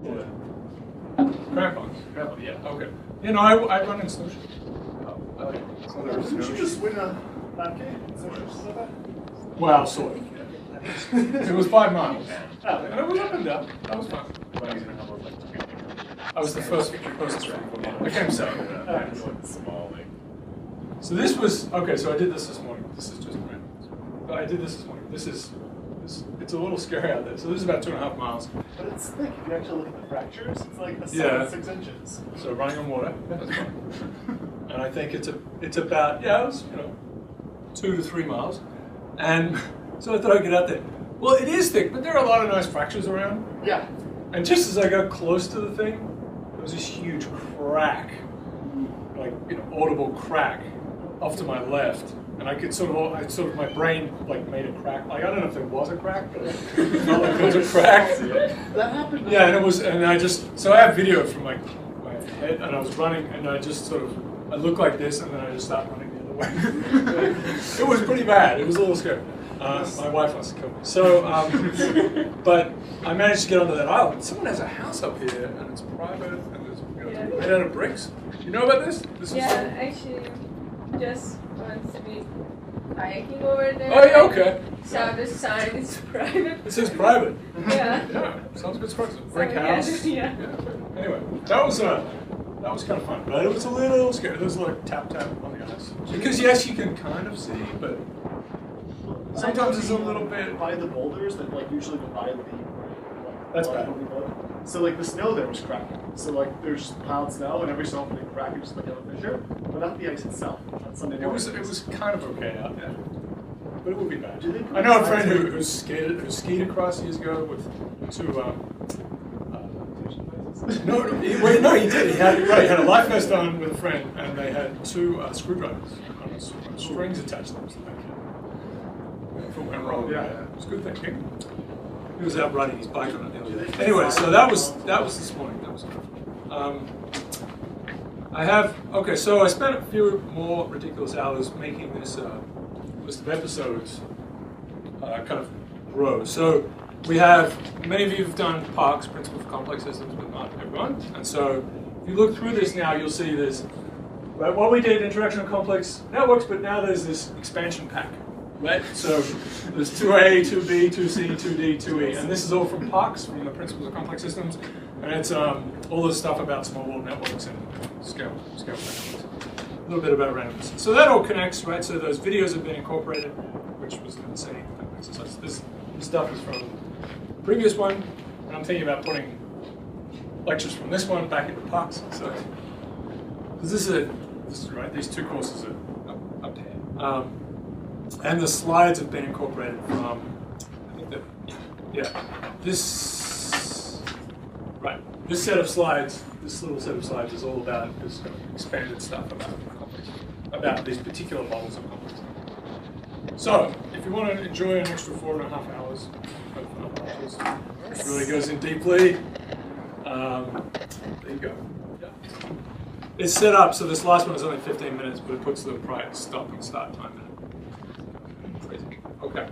Yeah. Crampons. Crampon, yeah. Okay. You know, I run in snowshoes. Oh, okay. Did you just win a 5K? Well, sort of. It was 5 miles. And it was up and down. That was fun. I was the first closest one. I came second. So this was, okay, so I did this morning. This is just random. I did this morning. It's a little scary out there. So this is about 2.5 miles. But it's thick. If you actually look at the fractures, it's like a Yeah. 6 inches. So running on water, that's fun. And I think it's about, yeah, it was, 2 to 3 miles. And so I thought I'd get out there. Well, it is thick, but there are a lot of nice fractures around. Yeah. And just as I got close to the thing, there was this huge crack, like audible crack, off to my left, and I could my brain like made a crack. Like I don't know if there was a crack, but it felt like there was a crack. That happened. Yeah, and I have video from my head, and I was running, and I just I looked like this, and then I just started running the other way. It was pretty bad. It was a little scary. My wife wants to kill me. So, but I managed to get onto that island. Someone has a house up here, and it's private, and it's made out of bricks. You know about this? Actually, just wants to be kayaking over there. Oh, yeah, okay. So the sign is private. It says private. Yeah. Yeah, sounds good. Brick house. Yeah. Anyway, that was kind of fun, but it was a little scary. There was like tap on the ice. Because yes, you can kind of see, but sometimes it's a little bit. By the boulders that usually go by the beach. That's bad. So the snow there was cracking. So there's piled snow, and every so often they crack and just like a fissure, but not the ice itself. On Sunday morning. It was kind of okay out there, but it would be bad. Do they put I know a signs friend in? who skied across years ago with two. No, he did. He had a life vest on with a friend, and they had 2 screwdrivers on strings attached to them. So if it went wrong, yeah, it was a good thing. He was out riding his bike on it the other day. Anyway, so that was this morning. That was good. So I spent a few more ridiculous hours making this list of episodes kind of grow. So we have, many of you have done Park's Principles for Complex Systems, but not everyone. And so if you look through this now, you'll see there's, right, what we did, Introduction to Complex Networks, but now there's this expansion pack. Right? So there's 2A, 2B, 2C, 2D, 2E, and this is all from Parks, from the Principles of Complex Systems, and it's all this stuff about small world networks and scale networks. A little bit about randomness. So that all connects, right? So those videos have been incorporated, which was an insane exercise. This stuff is from the previous one, and I'm thinking about putting lectures from this one back into Parks. So this is right. These 2 courses are up here. And the slides have been incorporated from, I think this set of slides, this little set of slides is all about this kind of expanded stuff about these particular models of complex. So, if you want to enjoy an extra 4.5 hours of lectures, it really goes in deeply. There you go. Yeah. It's set up so this last one is only 15 minutes, but it puts the prior stop and start time in it. Crazy. Okay.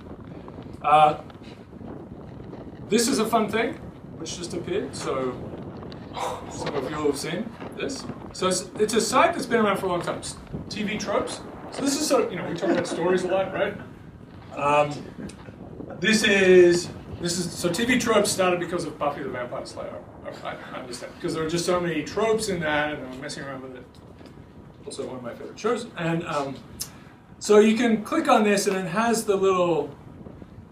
This is a fun thing, which just appeared. So some of you will have seen this. So it's a site that's been around for a long time. It's TV tropes. So this is we talk about stories a lot, right? This is so TV tropes started because of Buffy the Vampire Slayer. I understand, because there were just so many tropes in that, and I'm messing around with it. Also one of my favorite shows. And so you can click on this, and it has the little,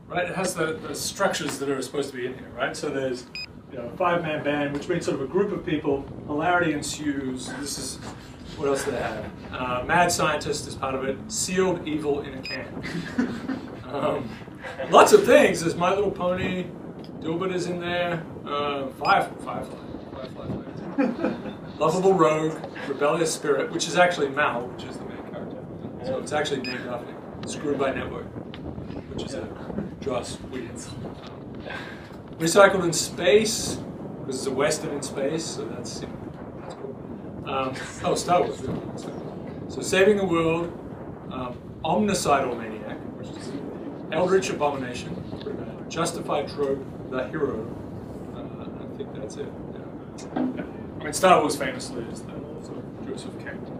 right? It has the structures that are supposed to be in here, right? So there's a 5-man band, which means sort of a group of people. Hilarity ensues. This is what else do they have? Mad scientist is part of it. Sealed evil in a can. Lots of things. There's My Little Pony. Dilbert is in there. Firefly. Lovable Rogue. Rebellious Spirit, which is actually Mal, which is the main character. So it's actually named after him. Screwed by Network, which is a Joss Whedon. Recycled in Space, because it's a Western in space, so that's cool. Star Wars. So Saving the World, Omnicidal Maniac, which is Eldritch Abomination, pretty bad. Justified Trope, The Hero. I think that's it. I mean, Star Wars famously is the sort of Joseph Campbell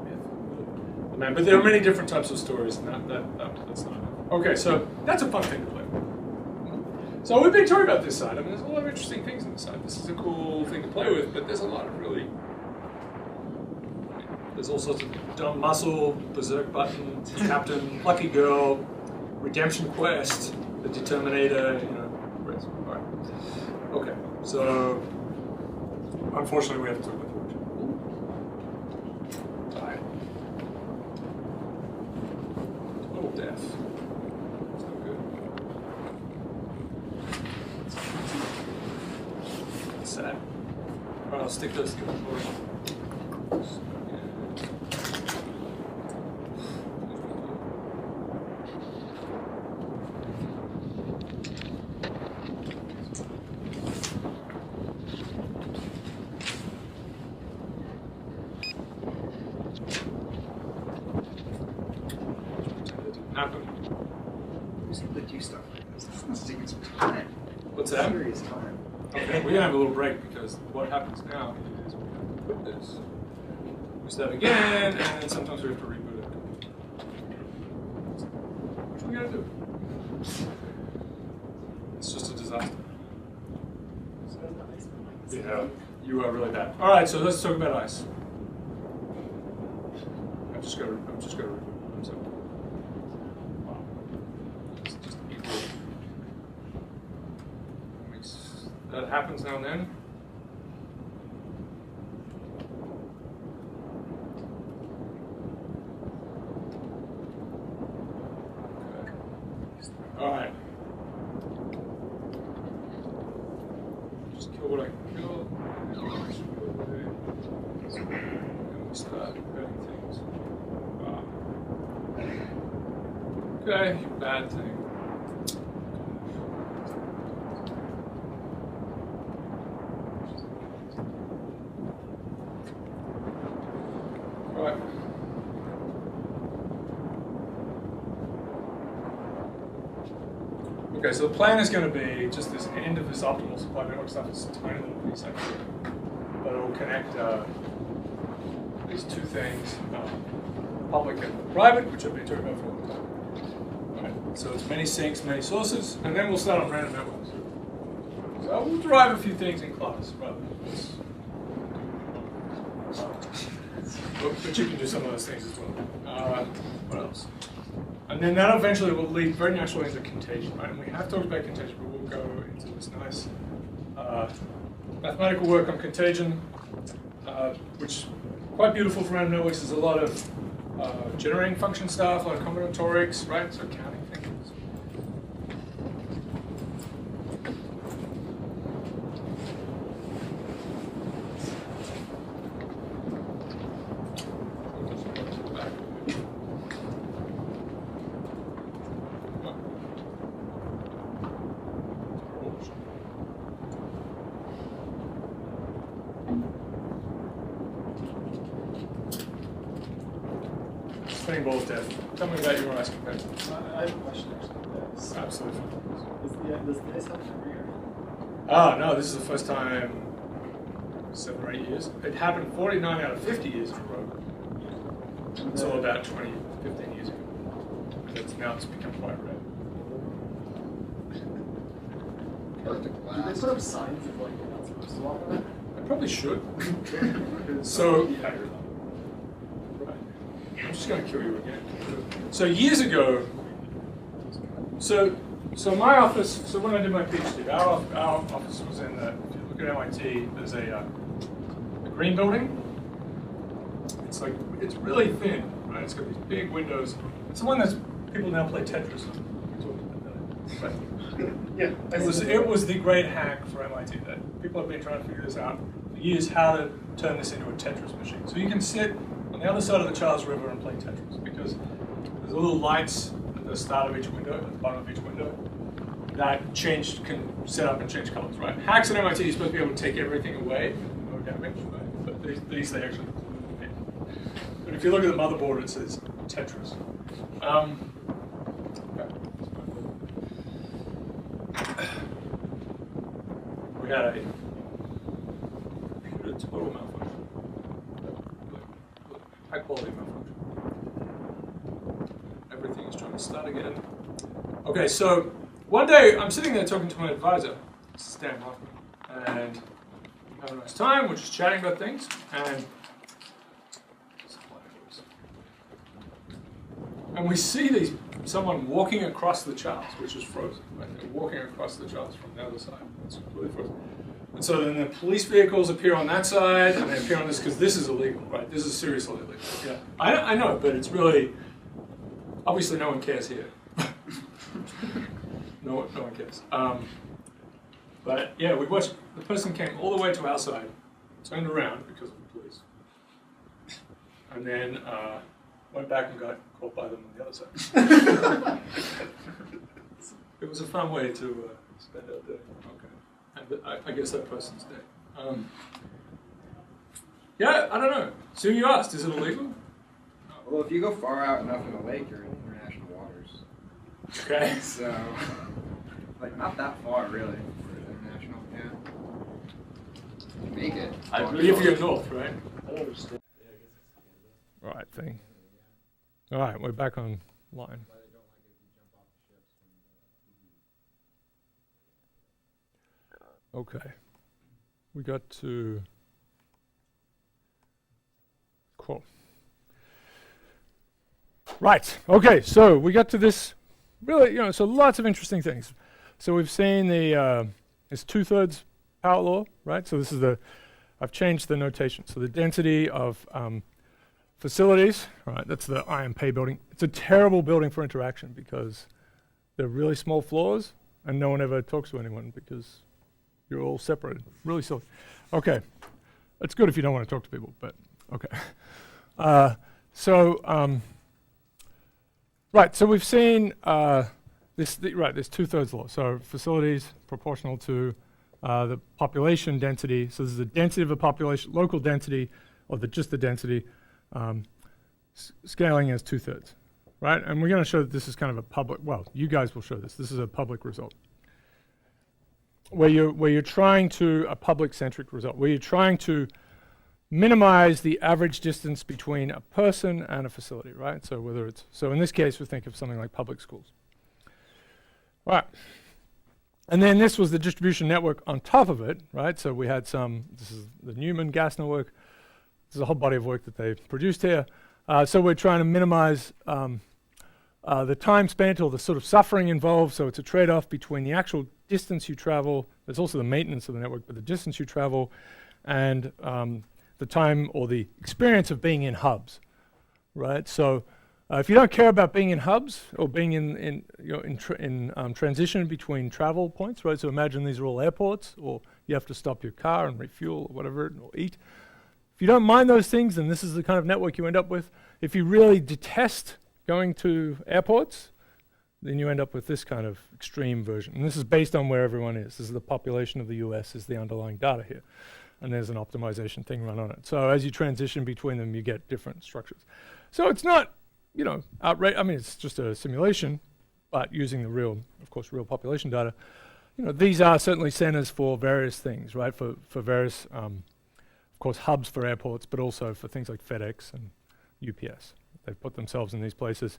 myth. Man, but there are many different types of stories, and that's not it. Okay, so that's a fun thing to play with. So we've been talking about this side. I mean, there's a lot of interesting things on this side. This is a cool thing to play with, but there's a lot of really... There's all sorts of dumb muscle, berserk button, captain, lucky girl, redemption quest, the determinator, you know. All right. Okay, so unfortunately we have to talk about the original. Die. Total death. That's no good. That's sad. All right, I'll stick those together for you. What's that? Serious time. Okay, we're gonna have a little break because what happens now is we have to quit this, push that again, and then sometimes we have to reboot it. What are we gonna do? It's just a disaster. Yeah, you are really bad. All right, so let's talk about ice. I'm just gonna reboot. I'm sorry. Wow. It's just equal. That happens now and then. Okay. All right. Just kill what I can kill. And we start hurting things. Wow. Okay, bad thing. Right. Okay, so the plan is going to be just this end of this optimal supply network stuff. It's a tiny little piece actually, but it will connect these two things, public and private, which I've been talking about for a long time. Right. So it's many sinks, many sources, and then we'll start on random networks. So we'll derive a few things in class rather than this. But you can do some of those things as well. What else? And then that eventually will lead very naturally into contagion, right? And we have talked about contagion, but we'll go into this nice mathematical work on contagion, which is quite beautiful for random networks. There's a lot of generating function stuff, a lot of combinatorics, right? So counting things. Spinning ball of death. Tell me about your ice comparison. I have a question actually. Yes. Absolutely. Does the ice happen every year? Oh, no, this is the first time 7 or 8 years. It happened 49 out of 50 years in a row. Until about 20, 15 years ago. Now it's become quite rare. Do they put up signs of like you're not supposed to walk on it? I probably should. So, I'm just going to kill you again. So years ago, so my office, so when I did my PhD, our office was in the, if you look at MIT, there's a green building. It's really thin, right? It's got these big windows. It's the one that people now play Tetris on. But Yeah. it was the great hack for MIT that people have been trying to figure this out for years, how to turn this into a Tetris machine. So you can sit on the other side of the Charles River and play Tetris because there's little lights at the start of each window, at the bottom of each window, that can set up and change colors, right? Hacks at MIT, you're supposed to be able to take everything away, no damage, right? But these they actually glue in. But if you look at the motherboard, it says Tetris. We had total malfunction. High quality malfunction. Everything is trying to start again. Okay, so one day I'm sitting there talking to my advisor, Stan Hoffman, and we have a nice time. We're just chatting about things, and we see someone walking across the Charles, which is frozen. Right? They're walking across the Charles from the other side. It's completely frozen. And so then the police vehicles appear on that side, and they appear on this because this is illegal, right? This is seriously illegal. Yeah, I know, but it's really obviously no one cares here. no one cares. But yeah, we watched. The person came all the way to our side, turned around because of the police, and then went back and got caught by them on the other side. It was a fun way to spend our day. Okay. And I guess that person's dead. Yeah, I don't know. So you asked, is it illegal? Well, if you go far out enough in the lake, you're in international waters. Okay. So, like, not that far, really, for international, yeah. You make it. I believe you're north, right? I don't understand. Right thing. All right, we're back online. Okay. We got to... Cool. Right, okay, so we got to this, really, so lots of interesting things. So we've seen it's 2/3 power law, right? So this is I've changed the notation. So the density of facilities, right, that's the IMP building. It's a terrible building for interaction because they're really small floors and no one ever talks to anyone because you're all separated. Really silly. Okay. It's good if you don't want to talk to people, but okay. Right, so we've seen this 2/3 law. So facilities proportional to the population density. So this is the density of a population, local density, or just the density, scaling as 2/3, right? And we're going to show that this is kind of a public, well, you guys will show this. This is a public result. Where you're trying to, a public-centric result, where you're trying to minimize the average distance between a person and a facility, right? So in this case, we think of something like public schools. All right. And then this was the distribution network on top of it, right? So we had this is the Newman-Gassner work. This is a whole body of work that they produced here. So we're trying to minimize the time spent or the sort of suffering involved. So it's a trade-off between the actual distance you travel. There's also the maintenance of the network, but the distance you travel and the time or the experience of being in hubs, right? So if you don't care about being in hubs or being in transition between travel points, right? So imagine these are all airports, or you have to stop your car and refuel or whatever, or eat. If you don't mind those things, then this is the kind of network you end up with. If you really detest going to airports, then you end up with this kind of extreme version. And this is based on where everyone is. This is the population of the US is the underlying data here. And there's an optimization thing run on it. So as you transition between them, you get different structures. So it's not, outright. I mean, it's just a simulation, but using the real population data. These are certainly centers for various things, right? For various, of course, hubs for airports, but also for things like FedEx and UPS. They've put themselves in these places.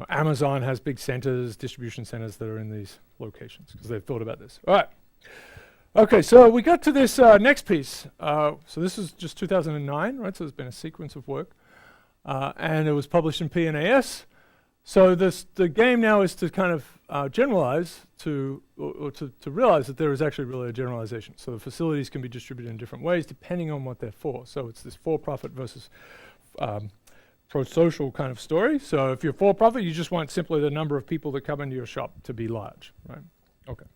Amazon has big centers, distribution centers that are in these locations because they've thought about this. All right. Okay, so we got to this next piece. So this is just 2009, right? So there's been a sequence of work. And it was published in PNAS. So the game now is to kind of generalize to realize that there is actually really a generalization. So the facilities can be distributed in different ways depending on what they're for. So it's this for-profit versus pro-social kind of story. So if you're for-profit, you just want simply the number of people that come into your shop to be large, right? Okay.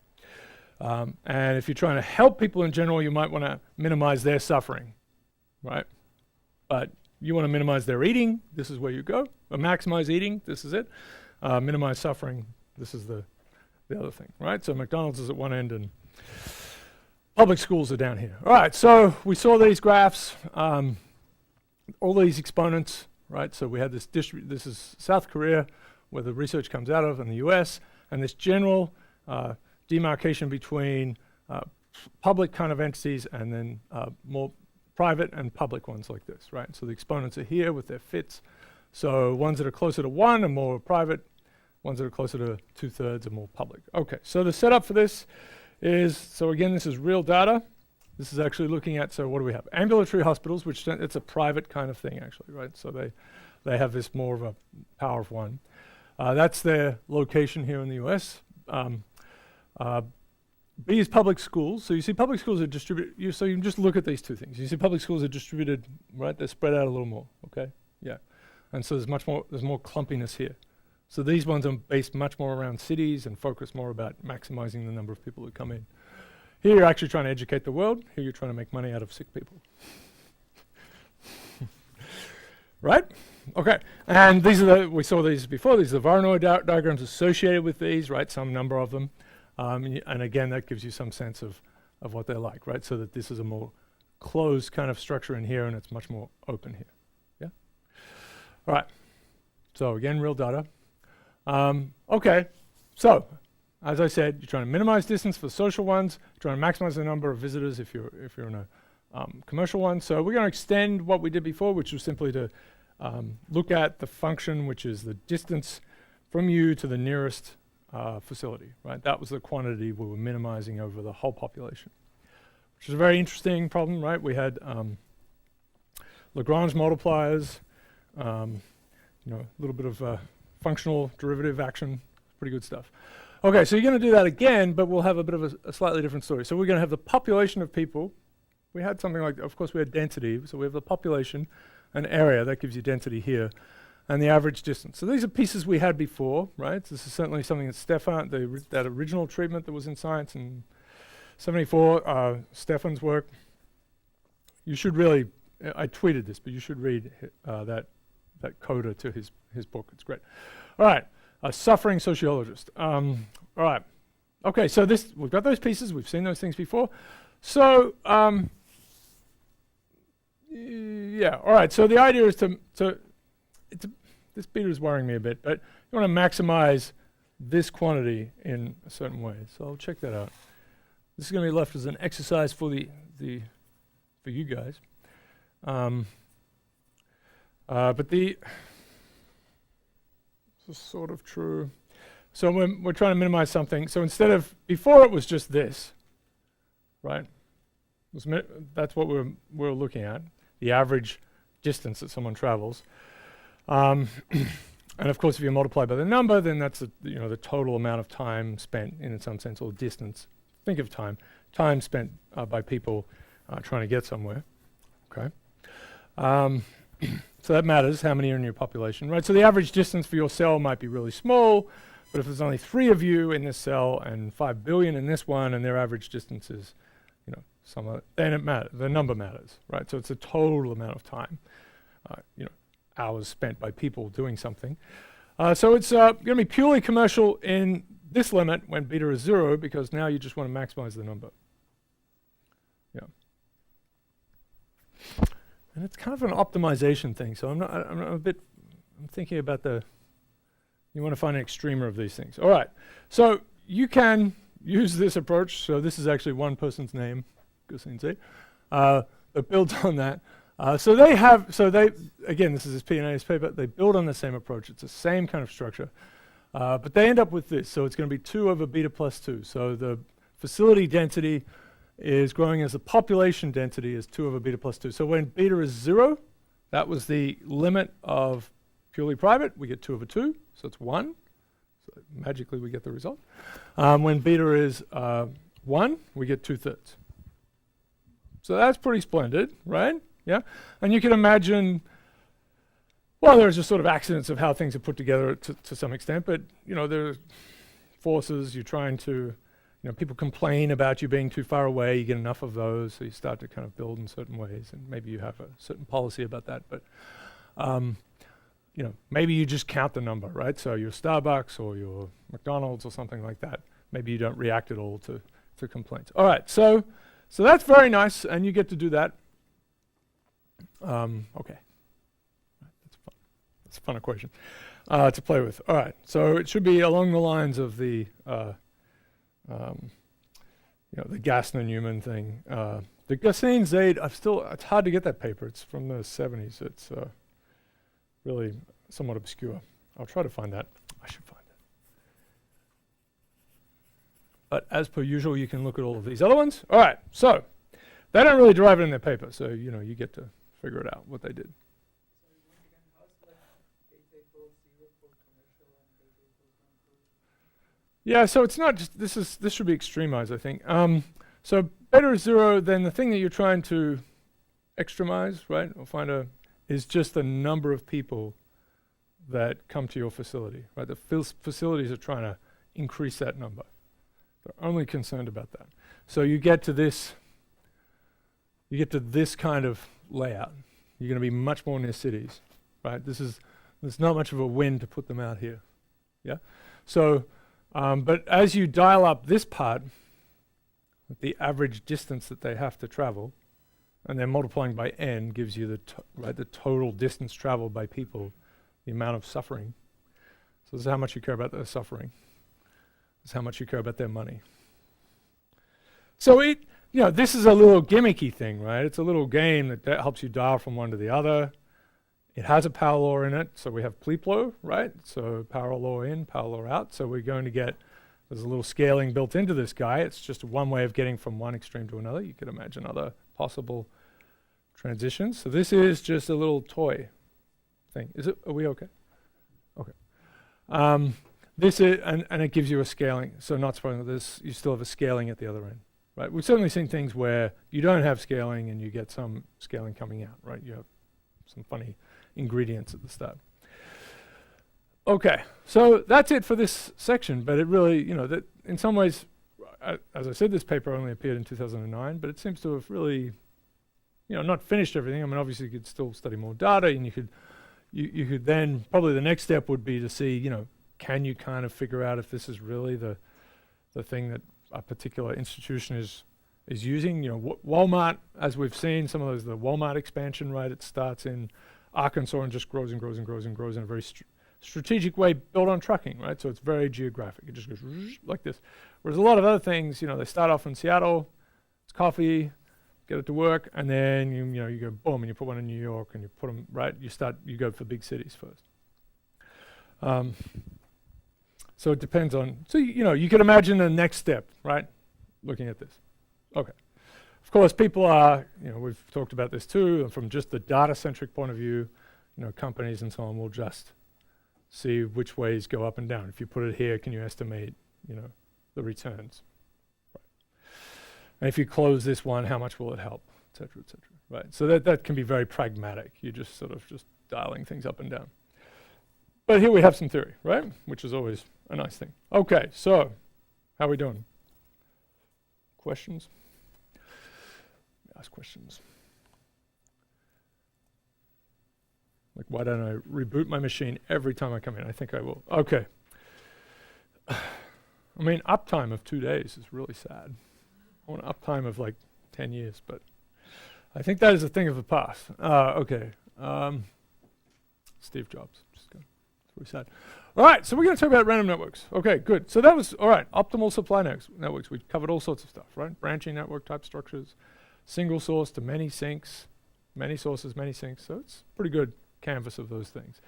And if you're trying to help people in general, you might want to minimize their suffering, right? But you want to minimize their eating, this is where you go. Or maximize eating, this is it. Minimize suffering, this is the other thing, right? So McDonald's is at one end and public schools are down here. All right, so we saw these graphs, all these exponents, right? So we had this this is South Korea, where the research comes out of, in the US, and this general demarcation between public kind of entities, and then more private and public ones like this, right? So the exponents are here with their fits. So ones that are closer to 1 are more private, ones that are closer to 2/3 are more public. Okay, so the setup for this is, so again, this is real data. This is actually looking at, so what do we have? Ambulatory hospitals, which it's a private kind of thing actually, right? So they have this more of a power of 1. That's their location here in the US. B is public schools. So you see public schools are distributed, so you can just look at these two things. You see public schools are distributed, right? They're spread out a little more, okay? Yeah. And so there's more clumpiness here. So these ones are based much more around cities and focus more about maximizing the number of people that come in. Here you're actually trying to educate the world. Here you're trying to make money out of sick people. Right? Okay. And these are we saw these before. These are the Voronoi diagrams associated with these, right? Some number of them. And again, that gives you some sense of what they're like, right? So that this is a more closed kind of structure in here and it's much more open here. Yeah? All right. So again, real data. Okay. So, as I said, you're trying to minimize distance for social ones, trying to maximize the number of visitors if you're in a commercial one. So we're going to extend what we did before, which was simply to look at the function, which is the distance from you to the nearest facility, right? That was the quantity we were minimizing over the whole population, which is a very interesting problem, right? We had Lagrange multipliers, a little bit of functional derivative action, pretty good stuff. Okay, so you're going to do that again, but we'll have a bit of a slightly different story. So we're going to have the population of people. We had something like, of course, we had density. So we have the population, an area, that gives you density here, and the average distance. So these are pieces we had before, right? This is certainly something that Stefan, that original treatment that was in Science in 74, Stefan's work. You should really, I tweeted this, but you should read that coda to his book. It's great. All right. A suffering sociologist. All right. Okay, so we've got those pieces. We've seen those things before. So, yeah. All right. So the idea is this beta is worrying me a bit, but you want to maximize this quantity in a certain way. So I'll check that out. This is going to be left as an exercise for for you guys. But this is sort of true. So we're trying to minimize something. So before it was just this, right? That's what we're looking at, the average distance that someone travels. And of course, if you multiply by the number, then that's the total amount of time spent in some sense, or distance. Think of time spent by people trying to get somewhere. Okay. So that matters, how many are in your population, right? So the average distance for your cell might be really small, but if there's only 3 of you in this cell and 5 billion in this one, and their average distance is, then it matters. The number matters, right? So it's a total amount of time, hours spent by people doing something. So it's going to be purely commercial in this limit when beta is 0, because now you just want to maximize the number. Yeah. And it's kind of an optimization thing. So I'm thinking about you want to find an extremer of these things. All right. So you can use this approach. So this is actually one person's name, Gusinzi, that builds on that. Again, this is his P&A's paper. They build on the same approach. It's the same kind of structure. But they end up with this. So it's going to be 2 over beta plus 2. So the facility density is growing as the population density is 2 over beta plus 2. So when beta is 0, that was the limit of purely private. We get 2 over 2, so it's 1. So magically we get the result. When beta is 1, we get 2/3. So that's pretty splendid, right? Yeah. And you can imagine, well, there's just sort of accidents of how things are put together to some extent, but there are forces. You're trying to, people complain about you being too far away. You get enough of those, so you start to kind of build in certain ways, and maybe you have a certain policy about that. But maybe you just count the number, right? So your Starbucks or your McDonald's or something like that. Maybe you don't react at all to complaints. All right, so that's very nice, and you get to do that. Okay, that's fun. That's a fun equation to play with. All right, so it should be along the lines of the the Gassner-Newman thing. The Gaussian-Zaid, it's hard to get that paper. It's from the 70s. It's really somewhat obscure. I'll try to find that. I should find it. But as per usual, you can look at all of these other ones. All right, so they don't really derive it in their paper, so you get to figure it out what they did. Yeah, so it's not just this should be extremized, I think. So beta is 0, then the thing that you're trying to extremize, right, or is just the number of people that come to your facility, right? The facilities are trying to increase that number. They're only concerned about that. So you get to this kind of layout. You're going to be much more near cities, right? There's not much of a win to put them out here, yeah? So, but as you dial up this part, the average distance that they have to travel, and then multiplying by n gives you the total distance traveled by people, the amount of suffering. So this is how much you care about their suffering. This is how much you care about their money. So this is a little gimmicky thing, right? It's a little game that helps you dial from one to the other. It has a power law in it, so we have Pleeplo, right? So power law in, power law out. So we're going to get, there's a little scaling built into this guy. It's just one way of getting from one extreme to another. You could imagine other possible transitions. So this is just a little toy thing. Are we okay? Okay. This is, and it gives you a scaling. So not surprising this, you still have a scaling at the other end, right? We've certainly seen things where you don't have scaling and you get some scaling coming out, right? You have some funny ingredients at the start. Okay, so that's it for this section, but it really, that in some ways, as I said, this paper only appeared in 2009, but it seems to have really, not finished everything. I mean, obviously you could still study more data, and you could then, probably the next step would be to see, can you kind of figure out if this is really the thing that a particular institution is using? Walmart, as we've seen, some of those, the Walmart expansion, right? It starts in Arkansas and just grows and grows and grows and grows in a very strategic way, built on trucking, right? So it's very geographic. It just goes like this. Whereas a lot of other things, they start off in Seattle, it's coffee, get it to work, and then you go boom, and you put one in New York, and you put them right. You go for big cities first. So it depends on. So you can imagine the next step, right? Looking at this. Okay. Of course, people are. We've talked about this too, and from just the data-centric point of view, companies and so on will just see which ways go up and down. If you put it here, can you estimate, the returns? Right. And if you close this one, how much will it help, et cetera, right? So that can be very pragmatic. You're just sort of just dialing things up and down. But here we have some theory, right? Which is always a nice thing. Okay, so how are we doing? Questions? Ask questions. Like, why don't I reboot my machine every time I come in? I think I will. Okay. I mean, uptime of 2 days is really sad. I want uptime of like 10 years, but I think that is a thing of the past. Okay. Steve Jobs. Just go. It's really sad. All right, so we're going to talk about random networks. Okay, good. So that was, all right, optimal supply networks. We covered all sorts of stuff, right? Branching network type structures, single source to many sinks, many sources, many sinks. So it's pretty good canvas of those things.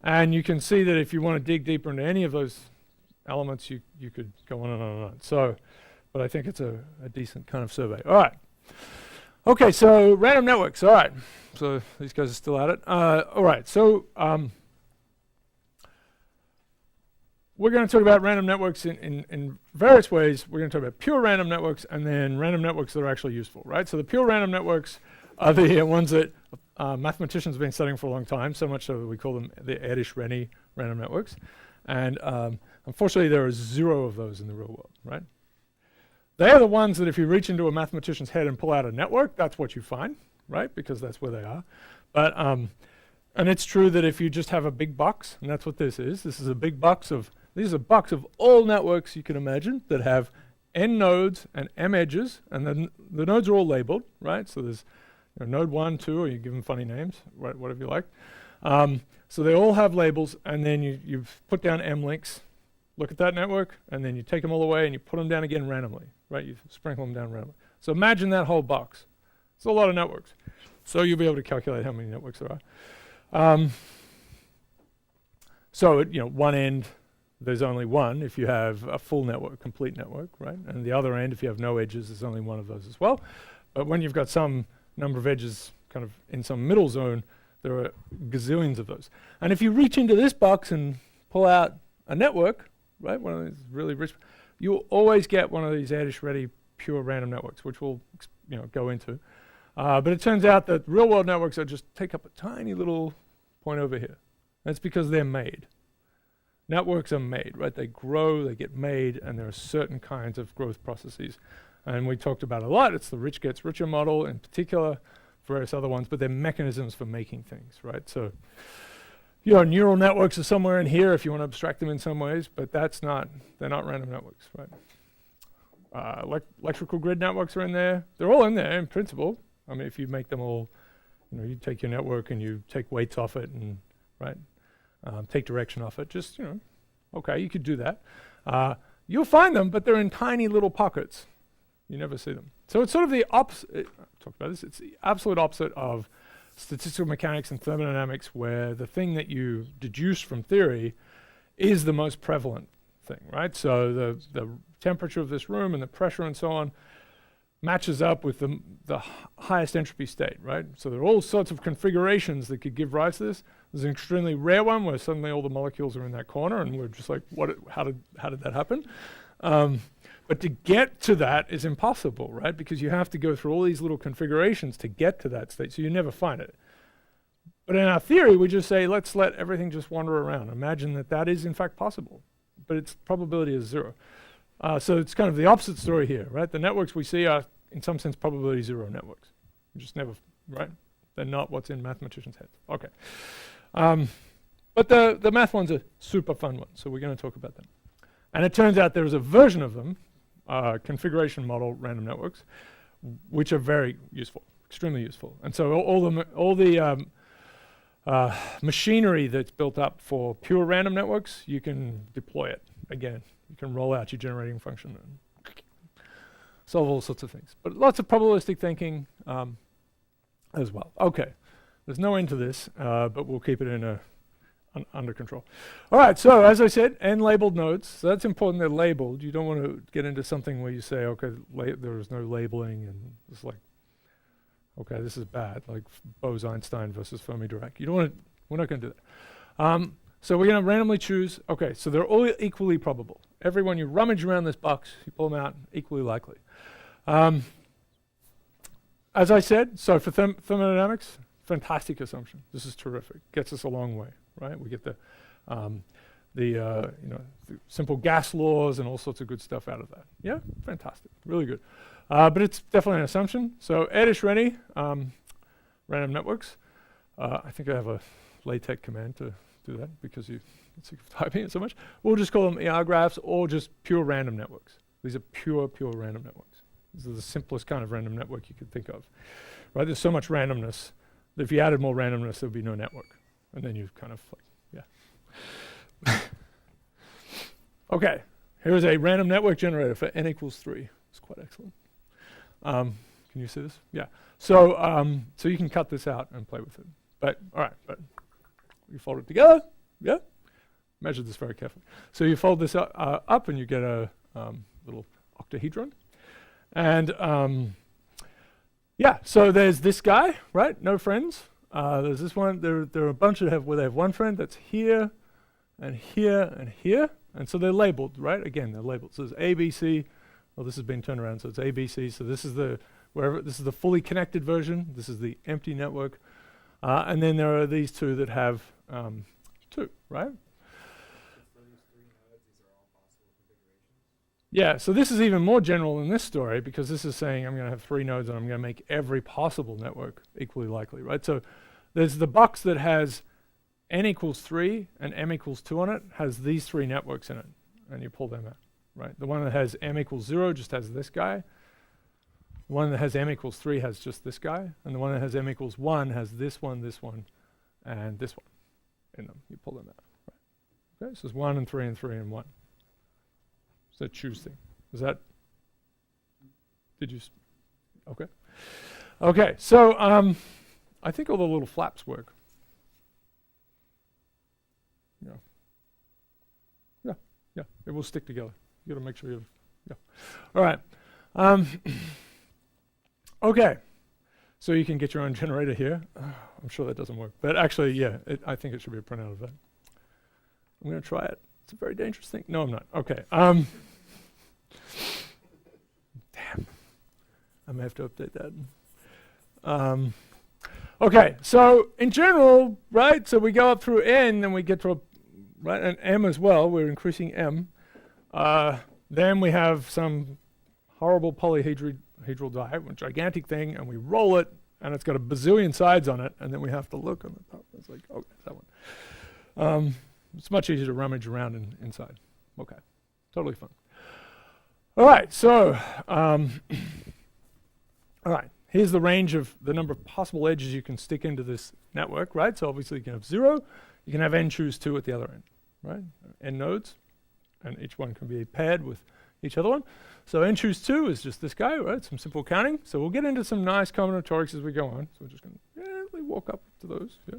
And you can see that if you want to dig deeper into any of those elements, you could go on and on and on. So, but I think it's a decent kind of survey. All right. Okay, so random networks. All right. So these guys are still at it. All right. So we're going to talk about random networks in various ways. We're going to talk about pure random networks and then random networks that are actually useful, right? So the pure random networks are the ones that mathematicians have been studying for a long time, so much so that we call them the Erdős-Renyi random networks. And unfortunately, there are 0 of those in the real world, right? They are the ones that if you reach into a mathematician's head and pull out a network, that's what you find, right? Because that's where they are. But and it's true that if you just have a big box, and that's what this is a big box of, these are a box of all networks you can imagine that have n nodes and m edges, and then the nodes are all labeled, right? So there's node 1, 2, or you give them funny names, right, whatever you like. So they all have labels, and then you've put down m links, look at that network, and then you take them all away and you put them down again randomly, right? You sprinkle them down randomly. So imagine that whole box. It's a lot of networks. So you'll be able to calculate how many networks there are. So at one end, there's only one if you have a full network, complete network, right? And the other end, if you have no edges, there's only one of those as well. But when you've got some number of edges kind of in some middle zone, there are gazillions of those. And if you reach into this box and pull out a network, right, one of these really rich, you'll always get one of these Edish-ready pure random networks, which we'll go into. But it turns out that real-world networks are just take up a tiny little point over here. That's because they're made. Networks are made, right? They grow, they get made, and there are certain kinds of growth processes. And we talked about a lot. It's the rich gets richer model in particular, various other ones, but they're mechanisms for making things, right? So, neural networks are somewhere in here if you want to abstract them in some ways, but they're not random networks, right? Electrical grid networks are in there. They're all in there in principle. I mean, if you make them all, you take your network and you take weights off it and, right, take direction off it, just, okay, you could do that. You'll find them, but they're in tiny little pockets. You never see them. So it's sort of the opposite, I talked about this, it's the absolute opposite of statistical mechanics and thermodynamics, where the thing that you deduce from theory is the most prevalent thing, right? So the temperature of this room and the pressure and so on matches up with the highest entropy state, right? So there are all sorts of configurations that could give rise to this. There's an extremely rare one where suddenly all the molecules are in that corner and we're just like, how did that happen? But to get to that is impossible, right? Because you have to go through all these little configurations to get to that state, so you never find it. But in our theory, we just say, let's let everything just wander around. Imagine that is in fact possible, but its probability is 0. So it's kind of the opposite story here, right? The networks we see are, in some sense, probability 0 networks. You just never, right? They're not what's in mathematicians' heads. Okay. But the math one's a super fun one, so we're going to talk about them. And it turns out there's a version of them, configuration model random networks, which are very useful, extremely useful. And so all the machinery that's built up for pure random networks, you can deploy it again. You can roll out your generating function and solve all sorts of things. But lots of probabilistic thinking as well. Okay, there's no end to this, but we'll keep it under control. All right, so as I said, n-labeled nodes. So that's important, they're labeled. You don't want to get into something where you say, okay, there is no labeling, and it's like, okay, this is bad, like Bose-Einstein versus Fermi-Dirac. You don't want to, we're not going to do that. So we're going to randomly choose, okay, so they're all equally probable. Everyone you rummage around this box, you pull them out, equally likely. As I said, so for thermodynamics, fantastic assumption. This is terrific, gets us a long way, right? We get the simple gas laws and all sorts of good stuff out of that. Yeah, fantastic, really good. But it's definitely an assumption. So Edish-ready random networks. I think I have a LaTeX command to do that because you get sick of typing it so much. We'll just call them ER graphs or just pure random networks. These are pure random networks. These are the simplest kind of random network you could think of, right? There's so much randomness that if you added more randomness, there would be no network. And then you kind of like, yeah. Okay, here's a random network generator for n equals 3. It's quite excellent. Can you see this? Yeah. So so you can cut this out and play with it. But all right, but you fold it together. Yeah. Measure this very carefully. So you fold this up and you get a little octahedron. And yeah, so there's this guy, right? No friends. There's this one. There are a bunch that where they have one friend that's here and here and here. And so they're labeled, right? Again, they're labeled. So there's A, B, C. Well, this has been turned around, so it's A, B, C. So this is the fully connected version. This is the empty network. And then there are these two that have 2, right? Yeah, so this is even more general in this story because this is saying I'm going to have 3 nodes and I'm going to make every possible network equally likely, right? So there's the box that has n equals 3 and m equals 2 on it, has these 3 networks in it, and you pull them out, right? The one that has m equals 0 just has this guy. The one that has m equals 3 has just this guy, and the one that has m equals 1 has this one, and this one in them. You pull them out, right? Okay, so it's 1 and 3 and 3 and 1. It's that choose thing. Is that? Did you? Okay. Okay. So I think all the little flaps work. Yeah. Yeah. Yeah. It will stick together. You got to make sure you have. Yeah. All right. Okay. So you can get your own generator here. I'm sure that doesn't work, but actually, yeah, I think it should be a printout of that. I'm going to try it. It's a very dangerous thing. No, I'm not. Okay. Damn. I may have to update that. Okay. So in general, right? So we go up through n, and we get to right, and m as well. We're increasing m. Then we have some horrible polyhedral die, a gigantic thing, and we roll it, and it's got a bazillion sides on it, and then we have to look on the top. It's like, oh, it's that one. It's much easier to rummage around inside. Okay, totally fun. All right, so, all right, here's the range of the number of possible edges you can stick into this network, right? So obviously you can have 0, you can have n choose 2 at the other end, right? N nodes, and each one can be paired with each other one. So n choose 2 is just this guy, right? Some simple counting. So we'll get into some nice combinatorics as we go on. So we're just going to gently walk up to those. Yeah.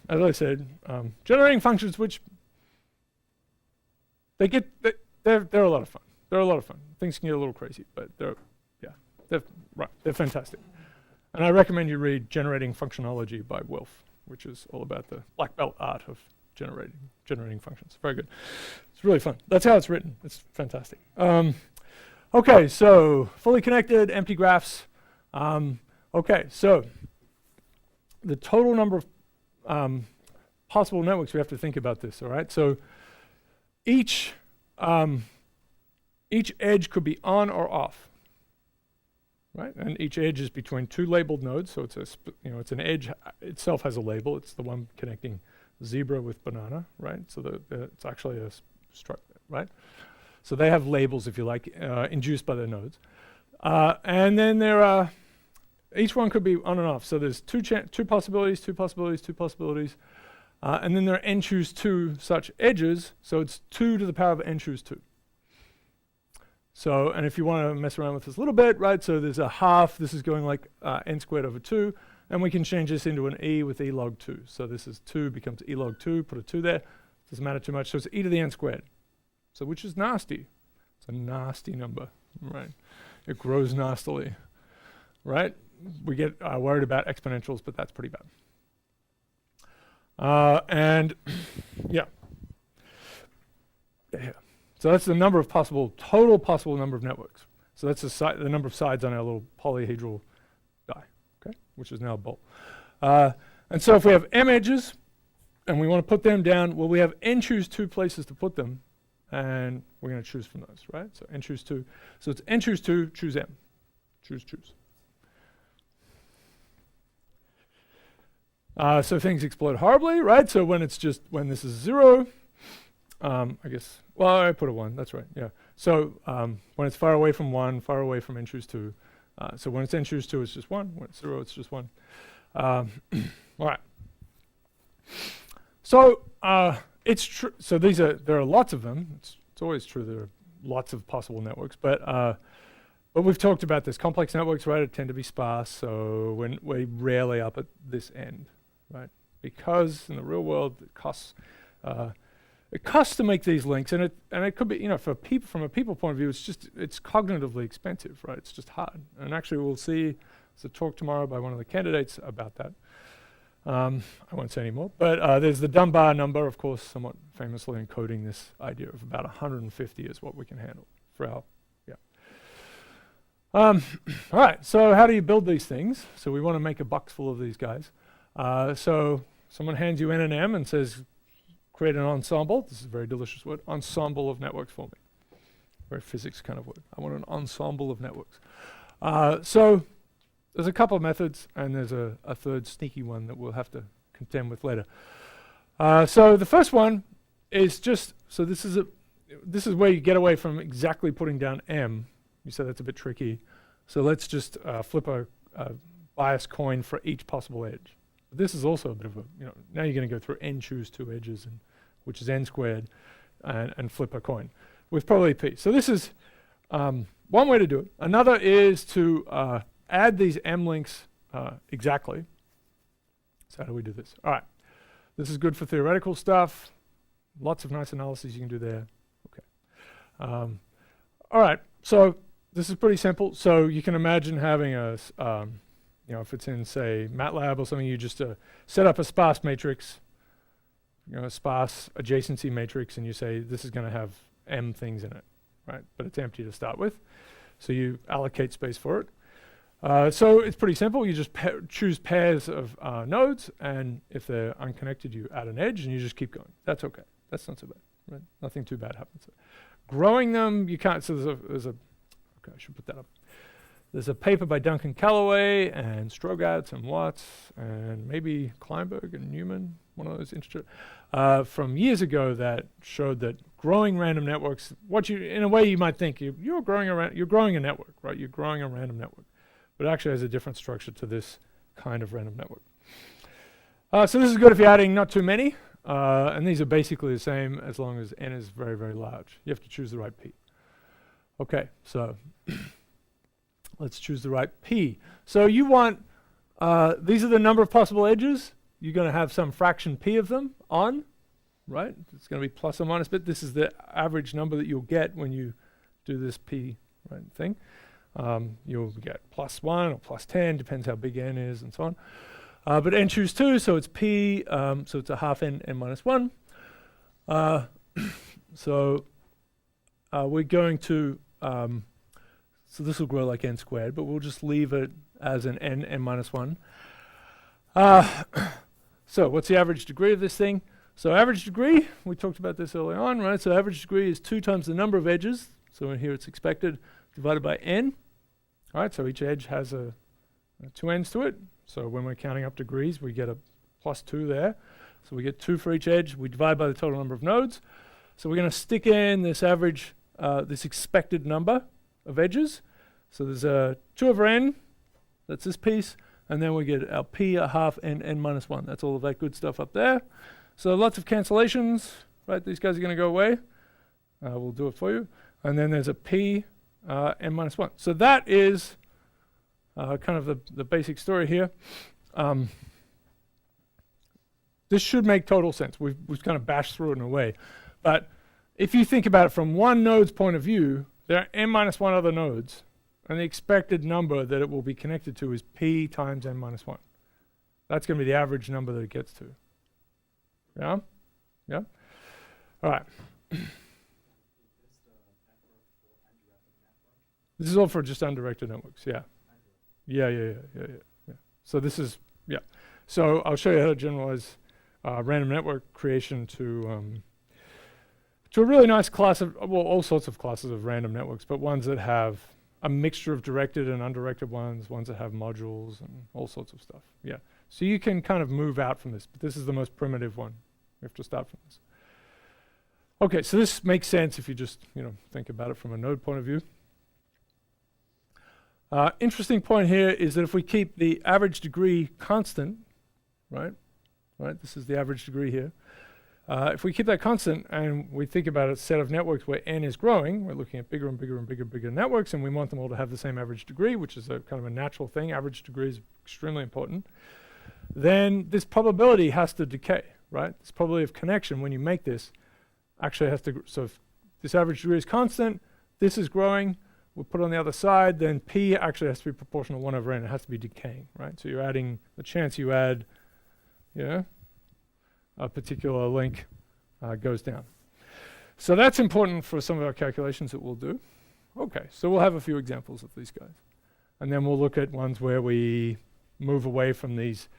As I said, generating functions which they're a lot of fun. They're a lot of fun. Things can get a little crazy, but they're fantastic. And I recommend you read Generating Functionology by Wilf, which is all about the black belt art of generating functions. Very good. It's really fun. That's how it's written. It's fantastic. Okay, so fully connected, empty graphs. Okay, so the total number of possible networks, we have to think about this, all right? So each edge could be on or off, right? And each edge is between two labeled nodes, so it's an edge itself has a label. It's the one connecting zebra with banana, right? So it's actually a structure, right? So they have labels, if you like, induced by their nodes. And then there are, each one could be on and off. So there's two possibilities, and then there are n choose 2 such edges. So it's 2 to the power of n choose 2. So, and if you want to mess around with this a little bit, right? So there's a half. This is going like n squared over 2. And we can change this into an e with e log 2. So this is 2 becomes e log 2. Put a 2 there. Doesn't matter too much. So it's e to the n squared. So which is nasty. It's a nasty number, right? It grows nastily, right? We get worried about exponentials, but that's pretty bad. And yeah. So that's the number of total possible number of networks. So that's the number of sides on our little polyhedral die, okay? Which is now a bolt. And so if we have m edges, and we want to put them down, well, we have n choose 2 places to put them, and we're going to choose from those, right? So n choose 2. So it's n choose 2, choose m. Choose. So things explode horribly, right? So when this is 0, I guess, well, I put a 1, that's right, yeah. So when it's far away from 1, far away from n choose 2. So when it's n choose 2, it's just 1. When it's 0, it's just 1. All right. So it's true. So there are lots of them. It's always true there are lots of possible networks, but we've talked about this. Complex networks, right, tend to be sparse, so we're rarely up at this end, right? Because in the real world, it costs to make these links, and it could be, from a people point of view, it's cognitively expensive, right? It's just hard. And actually, we'll see. There's a talk tomorrow by one of the candidates about that. I won't say any more, but there's the Dunbar number, of course, somewhat famously encoding this idea of about 150 is what we can handle for our, all right, so how do you build these things? So we want to make a box full of these guys. So someone hands you n and m and says, create an ensemble. This is a very delicious word, ensemble of networks for me. Very physics kind of word. I want an ensemble of networks. So there's a couple of methods, and there's a third sneaky one that we'll have to contend with later. So the first one is this is where you get away from exactly putting down m. You said that's a bit tricky. So let's just flip a bias coin for each possible edge. This is also a bit of a, now you're going to go through n choose 2 edges, which is n squared, and flip a coin. with probability p. So this is one way to do it. Another is to add these m links exactly. So how do we do this? All right. This is good for theoretical stuff. Lots of nice analyses you can do there. Okay. All right. So this is pretty simple. So you can imagine having a, if it's in, say, MATLAB or something, you just set up a sparse matrix, a sparse adjacency matrix, and you say this is going to have m things in it, right? But it's empty to start with. So you allocate space for it. So it's pretty simple. You just choose pairs of nodes, and if they're unconnected, you add an edge, and you just keep going. That's okay. That's not so bad, right? Nothing too bad happens. Growing them, you can't. So there's a okay, I should put that up. There's a paper by Duncan Callaway and Strogatz and Watts and maybe Kleinberg and Newman, one of those from years ago that showed that growing random networks, in a way you might think you're growing a network, right? You're growing a random network, but it actually has a different structure to this kind of random network. So this is good if you're adding not too many, and these are basically the same as long as n is very, very large. You have to choose the right p. Okay, so let's choose the right p. So you want, these are the number of possible edges. You're going to have some fraction p of them on, right? It's going to be plus or minus, but this is the average number that you'll get when you do this p thing. You'll get +1 or +10, depends how big n is and so on. But n choose 2, so it's p, so it's a half n minus 1. So we're going to, so this will grow like n squared, but we'll just leave it as an n minus 1. So what's the average degree of this thing? So average degree, we talked about this early on, right? So average degree is 2 times the number of edges. So in here it's expected divided by n. All right, so each edge has a 2 ends to it. So when we're counting up degrees, we get a +2 there. So we get 2 for each edge. We divide by the total number of nodes. So we're going to stick in this average, this expected number of edges. So there's 2 over n, that's this piece. And then we get our p a half n minus 1. That's all of that good stuff up there. So lots of cancellations, right? These guys are going to go away. We'll do it for you. And then there's a p n minus 1. So that is kind of the basic story here. This should make total sense. We've kind of bashed through it in a way. But if you think about it from one node's point of view, there are n minus 1 other nodes. And the expected number that it will be connected to is p times n minus 1. That's going to be the average number that it gets to. Yeah? Yeah? All right. This is all for just undirected networks, yeah. Yeah. So this is, yeah. So I'll show you how to generalize random network creation to a really nice class of, well, all sorts of classes of random networks, but ones that have a mixture of directed and undirected ones that have modules and all sorts of stuff, yeah. So you can kind of move out from this, but this is the most primitive one. We have to start from this. Okay, so this makes sense if you just, think about it from a node point of view. Interesting point here is that if we keep the average degree constant, right, this is the average degree here. If we keep that constant and we think about a set of networks where n is growing, we're looking at bigger and bigger and bigger networks, and we want them all to have the same average degree, which is a kind of a natural thing. Average degree is extremely important. Then this probability has to decay, right? This probability of connection when you make this actually has to, so if this average degree is constant, this is growing, we'll put it on the other side, then p actually has to be proportional to 1 over n. It has to be decaying, right? So you're adding, the chance you add, a particular link goes down. So that's important for some of our calculations that we'll do. Okay, so we'll have a few examples of these guys. And then we'll look at ones where we move away from these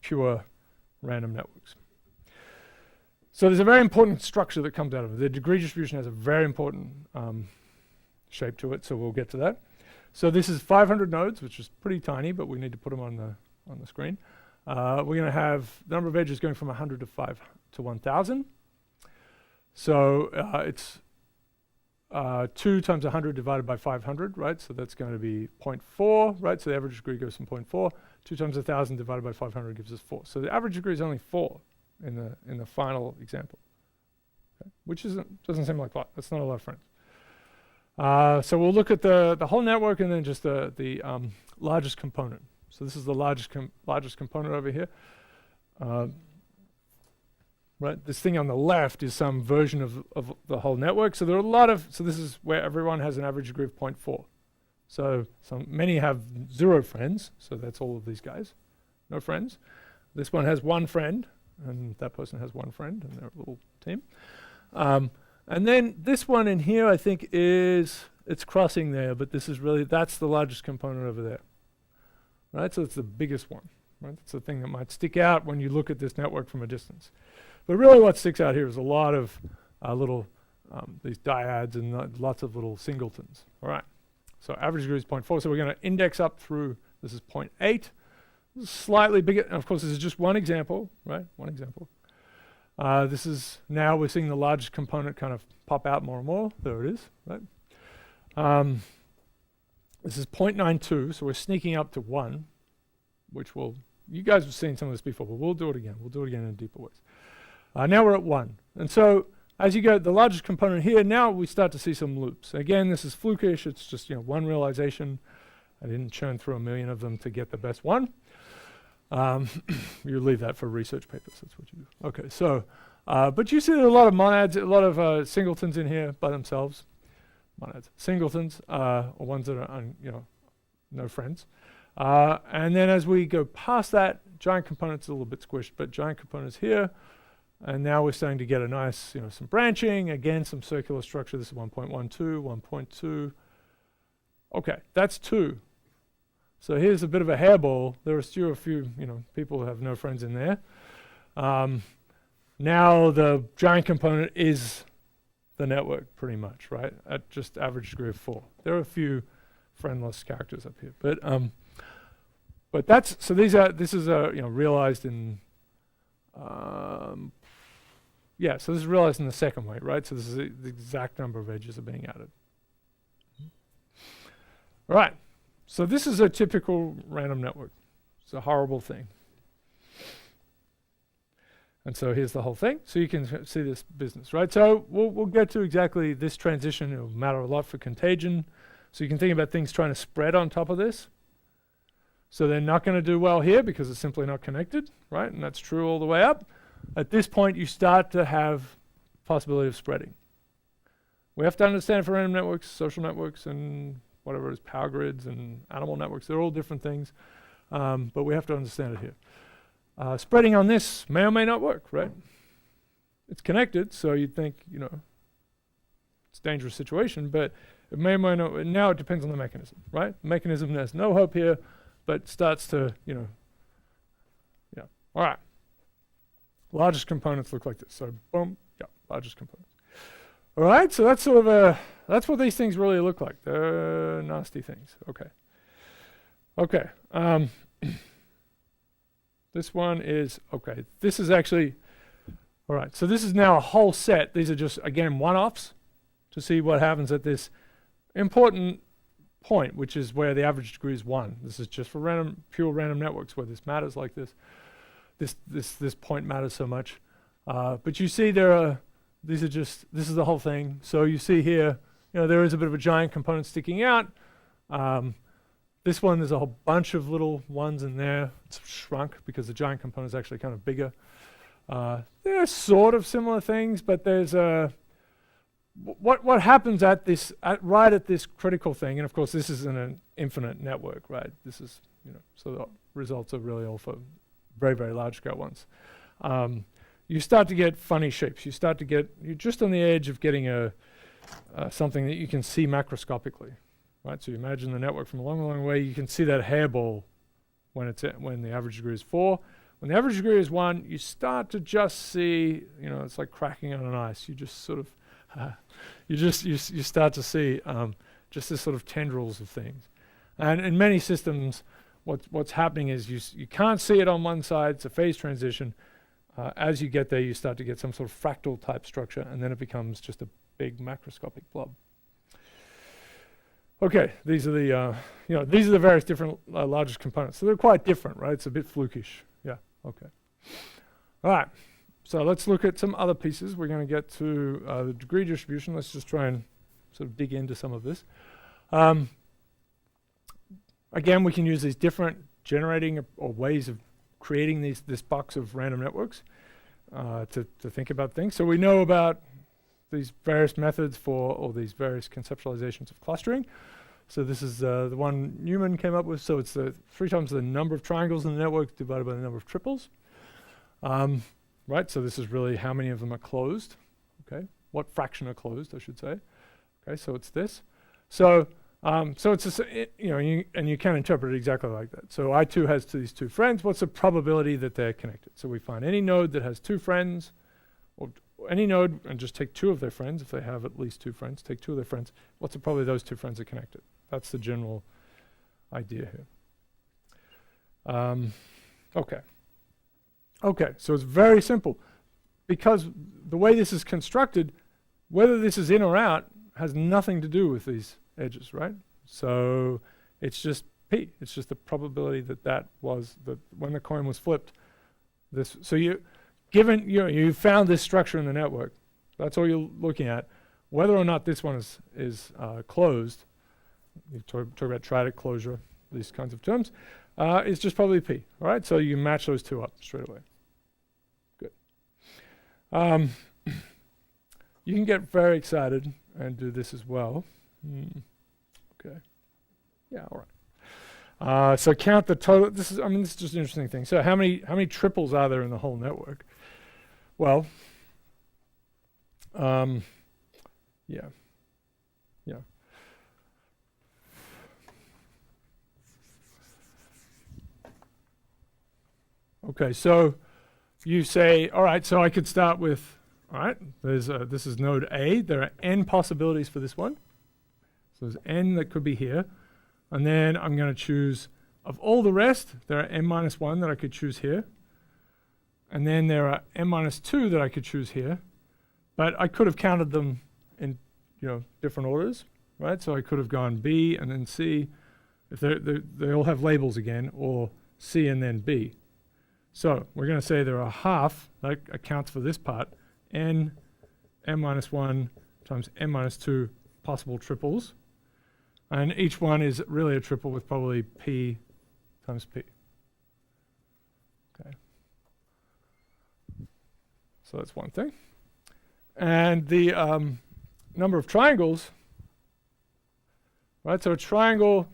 pure random networks. So there's a very important structure that comes out of it. The degree distribution has a very important shape to it, so we'll get to that. So this is 500 nodes, which is pretty tiny, but we need to put them on the screen. We're going to have the number of edges going from 100 to 1,000. So it's 2 times 100 divided by 500, right? So that's going to be 0.4, right? So the average degree goes from 0.4. 2 times 1,000 divided by 500 gives us 4. So the average degree is only 4 in the final example, okay? Which doesn't seem like a lot. That's not a lot of friends. So we'll look at the whole network and then just the largest component. So this is the largest component over here. Right, this thing on the left is some version of the whole network. So there are so this is where everyone has an average degree of 0.4. So many have 0 friends, so that's all of these guys, no friends. This one has 1 friend, and that person has 1 friend, and they're a little team. And then this one in here, I think it's crossing there, but that's the largest component over there. Right, so it's the biggest one. Right, it's the thing that might stick out when you look at this network from a distance. But really what sticks out here is a lot of little, these dyads and lots of little singletons. All right, so average degree is 0.4, so we're going to index up through, this is 0.8. This is slightly bigger, and of course this is just one example, right, one example. This is, now we're seeing the largest component kind of pop out more and more. There it is, right? This is 0.92, so we're sneaking up to 1, which you guys have seen some of this before, but we'll do it again. We'll do it again in deeper ways. Now we're at 1. And so as you go, the largest component here, now we start to see some loops. Again, this is flukish. It's just one realization. I didn't churn through 1 million of them to get the best one. You leave that for research papers. That's what you do. Okay, so, but you see a lot of monads, a lot of singletons in here by themselves. Monads, singletons, or ones that are, no friends. And then as we go past that, giant components are a little bit squished, but giant components here. And now we're starting to get a nice, some branching, again, some circular structure. This is 1.12, 1.2. Okay, that's 2. So here's a bit of a hairball. There are still a few, people who have no friends in there. Now the giant component is the network pretty much, right? At just average degree of 4. There are a few friendless characters up here, but this is realized in, so this is realized in the second way, right? So this is the exact number of edges are being added. All right, so this is a typical random network. It's a horrible thing. And so here's the whole thing. So you can see this business, right? So we'll get to exactly this transition. It'll matter a lot for contagion. So you can think about things trying to spread on top of this. So they're not going to do well here because it's simply not connected, right? And that's true all the way up. At this point, you start to have possibility of spreading. We have to understand for random networks, social networks, and whatever it is, power grids and animal networks. They're all different things, but we have to understand it here. Spreading on this may or may not work, right? It's connected, so you'd think, it's a dangerous situation, but it may or may not. Now it depends on the mechanism, right? The mechanism has no hope here, but starts to, All right. Largest components look like this. So boom, largest components. All right, so that's sort of that's what these things really look like. They're nasty things. Okay. This one is, this is actually, all right, so this is now a whole set. These are just, again, one-offs to see what happens at this important point, which is where the average degree is 1. This is just for pure random networks where this matters like this. This point matters so much. But you see this is the whole thing. So you see here, there is a bit of a giant component sticking out. This one, there's a whole bunch of little ones in there. It's shrunk because the giant component is actually kind of bigger. They're sort of similar things, but there's what happens right at this critical thing, and of course this isn't an infinite network, right? This is, so the results are really all for very, very large scale ones. You start to get funny shapes. You're just on the edge of getting something that you can see macroscopically, right? So you imagine the network from a long, long way. You can see that hairball when the average degree is 4. When the average degree is 1, you start to just see, it's like cracking on an ice. You just sort of, you start to see just this sort of tendrils of things. And in many systems, what's happening is you can't see it on one side. It's a phase transition. As you get there, you start to get some sort of fractal type structure, and then it becomes just a big macroscopic blob. Okay, these are the various different largest components. So they're quite different, right? It's a bit flukish. Yeah. Okay. All right. So let's look at some other pieces. We're going to get to the degree distribution. Let's just try and sort of dig into some of this. Again, we can use these different generating or ways of creating this box of random networks to think about things. So we know about these various methods for, or these various conceptualizations of clustering. So this is the one Newman came up with. So it's 3 times the number of triangles in the network divided by the number of triples. Right, so this is really how many of them are closed. Okay, what fraction are closed, I should say. Okay, so it's this. So so it's and you can interpret it exactly like that. So I2 has these 2 friends. What's the probability that they're connected? So we find any node that has 2 friends, or any node, and just take 2 of their friends. If they have at least 2 friends, take 2 of their friends. What's the probability those 2 friends are connected? That's the general idea here. Okay. Okay, so it's very simple. Because the way this is constructed, whether this is in or out has nothing to do with these edges, right? So it's just P. It's just the probability that when the coin was flipped. So you found this structure in the network. That's all you're looking at. Whether or not this one is closed, you talk about triadic closure, these kinds of terms, it's just probably P. All right, so you match those 2 up straight away. Good. You can get very excited and do this as well. Okay. Yeah. All right. So count the total. This is just an interesting thing. So how many triples are there in the whole network? Well, yeah. Okay, so you say, all right, so I could start with, all right, this is node A. There are n possibilities for this one. So there's n that could be here. And then I'm going to choose, of all the rest, there are n minus 1 that I could choose here. And then there are n minus 2 that I could choose here. But I could have counted them in different orders, right? So I could have gone B and then C, if they all have labels again, or C and then B. So we're going to say there are half, that accounts for this part, n minus 1 times n minus 2 possible triples. And each one is really a triple with probably P times P. Okay. So that's one thing. And the number of triangles, right? So a triangle,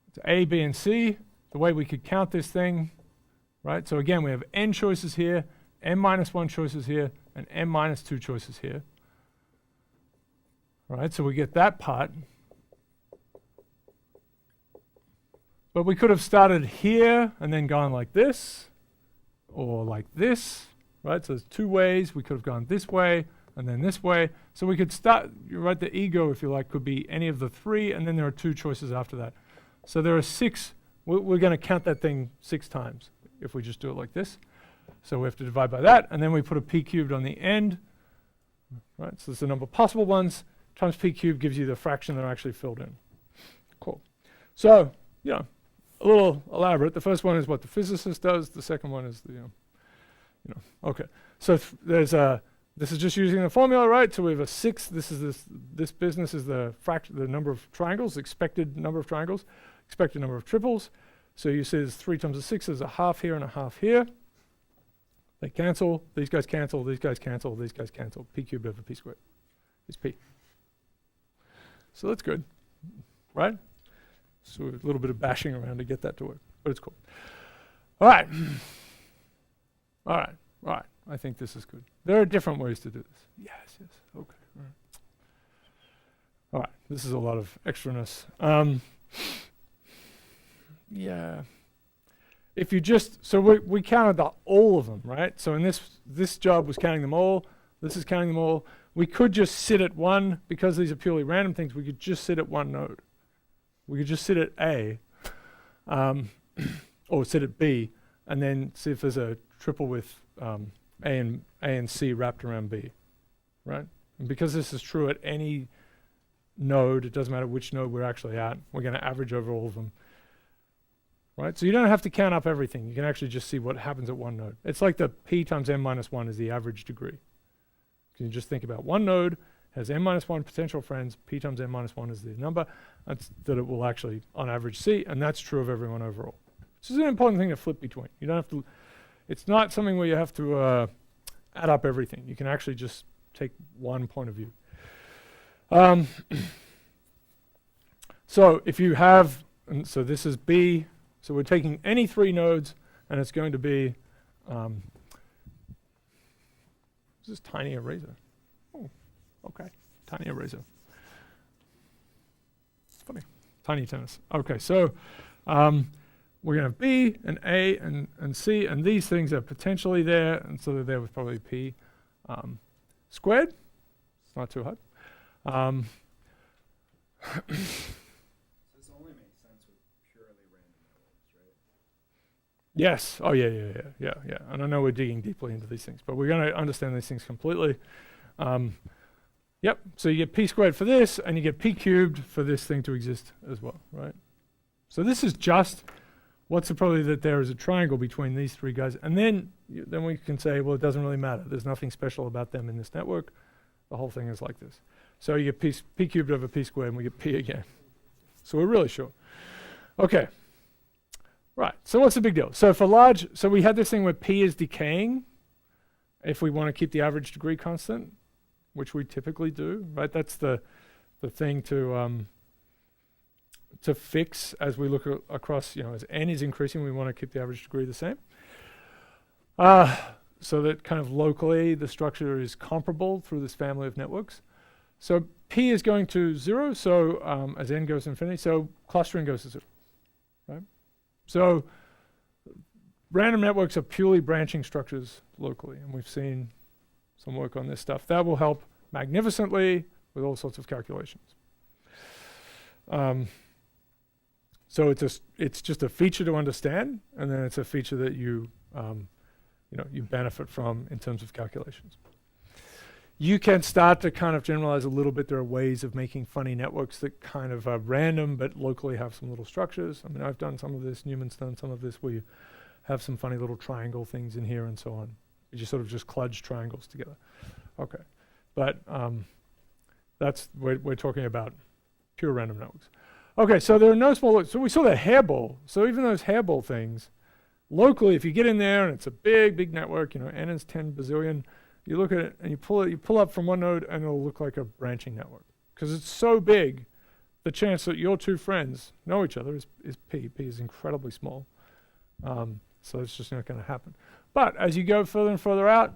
it's A, B, and C. The way we could count this thing, right? So again, we have n choices here, n minus 1 choices here, and n minus 2 choices here. All right, so we get that part. But we could have started here and then gone like this, or like this, right? So there's 2 ways. We could have gone this way and then this way. So we could start, right, the ego, if you like, could be any of the 3, and then there are 2 choices after that. So there are 6. We're going to count that thing 6 times if we just do it like this. So we have to divide by that, and then we put a p cubed on the end. Right, so it's the number of possible ones times p cubed gives you the fraction that are actually filled in. Cool. So, a little elaborate. The first one is what the physicist does. The second one is the, okay. So there's this is just using the formula, right? So we have a 6. This business is the number of triangles, expected number of triangles, expected number of triples. So you see there's 3 times 6. There's a half here and a half here. They cancel. These guys cancel. These guys cancel. These guys cancel. P cubed over p squared is P. So that's good, right? So a little bit of bashing around to get that to work, but it's cool. All right. All right. All right. I think this is good. There are different ways to do this. Yes. Okay. All right. All right. This is a lot of extraness. Yeah. If you just, so we counted all of them, right? So in this job was counting them all. This is counting them all. We could just sit at one, because these are purely random things, we could just sit at one node. We could just sit at A, or sit at B, and then see if there's a triple with A and C wrapped around B, right? And because this is true at any node, it doesn't matter which node we're actually at, we're going to average over all of them. Right? So you don't have to count up everything. You can actually just see what happens at one node. It's like the p times n minus 1 is the average degree. You can just think about one node, has n minus 1 potential friends, p times n minus 1 is the number, that's that it will actually, on average, see, and that's true of everyone overall. This is an important thing to flip between. You don't have to, it's not something where you have to add up everything. You can actually just take one point of view. So if you have, and so this is B, so we're taking any 3 nodes, and it's going to be, this is tiny eraser. Oh, okay, tiny eraser. Funny, tiny tennis. Okay, so we're going to have B and A and C, and these things are potentially there, and so they're there with probably P squared. It's not too hard. This only makes sense with purely random networks, right? Yes. Oh, yeah. And I know we're digging deeply into these things, but we're going to understand these things completely. Yep. So you get P squared for this, and you get P cubed for this thing to exist as well, right? So this is just what's the probability that there is a triangle between these 3 guys, and then we can say, well, it doesn't really matter. There's nothing special about them in this network. The whole thing is like this. So you get P cubed over P squared, and we get P again. So we're really sure. Okay. Right. So what's the big deal? So for large, so we had this thing where P is decaying if we want to keep the average degree constant, which we typically do, right? That's the thing to fix as we look across, as n is increasing, we want to keep the average degree the same. So that kind of locally the structure is comparable through this family of networks. So P is going to 0, so as n goes to infinity, so clustering goes to 0, right? So random networks are purely branching structures locally, and we've seen some work on this stuff. That will help magnificently with all sorts of calculations. So it's just a feature to understand, and then it's a feature that you benefit from in terms of calculations. You can start to kind of generalize a little bit. There are ways of making funny networks that kind of are random but locally have some little structures. I mean, I've done some of this, Newman's done some of this, where you have some funny little triangle things in here and so on. You just sort of just kludge triangles together. Okay, but we're talking about pure random networks. Okay, so there are no small, so we saw that hairball. So even those hairball things, locally, if you get in there and it's a big network, n is 10 bazillion, you look at it and you pull up from one node and it'll look like a branching network. Because it's so big, the chance that your 2 friends know each other is P. P is incredibly small. So it's just not going to happen. But as you go further and further out,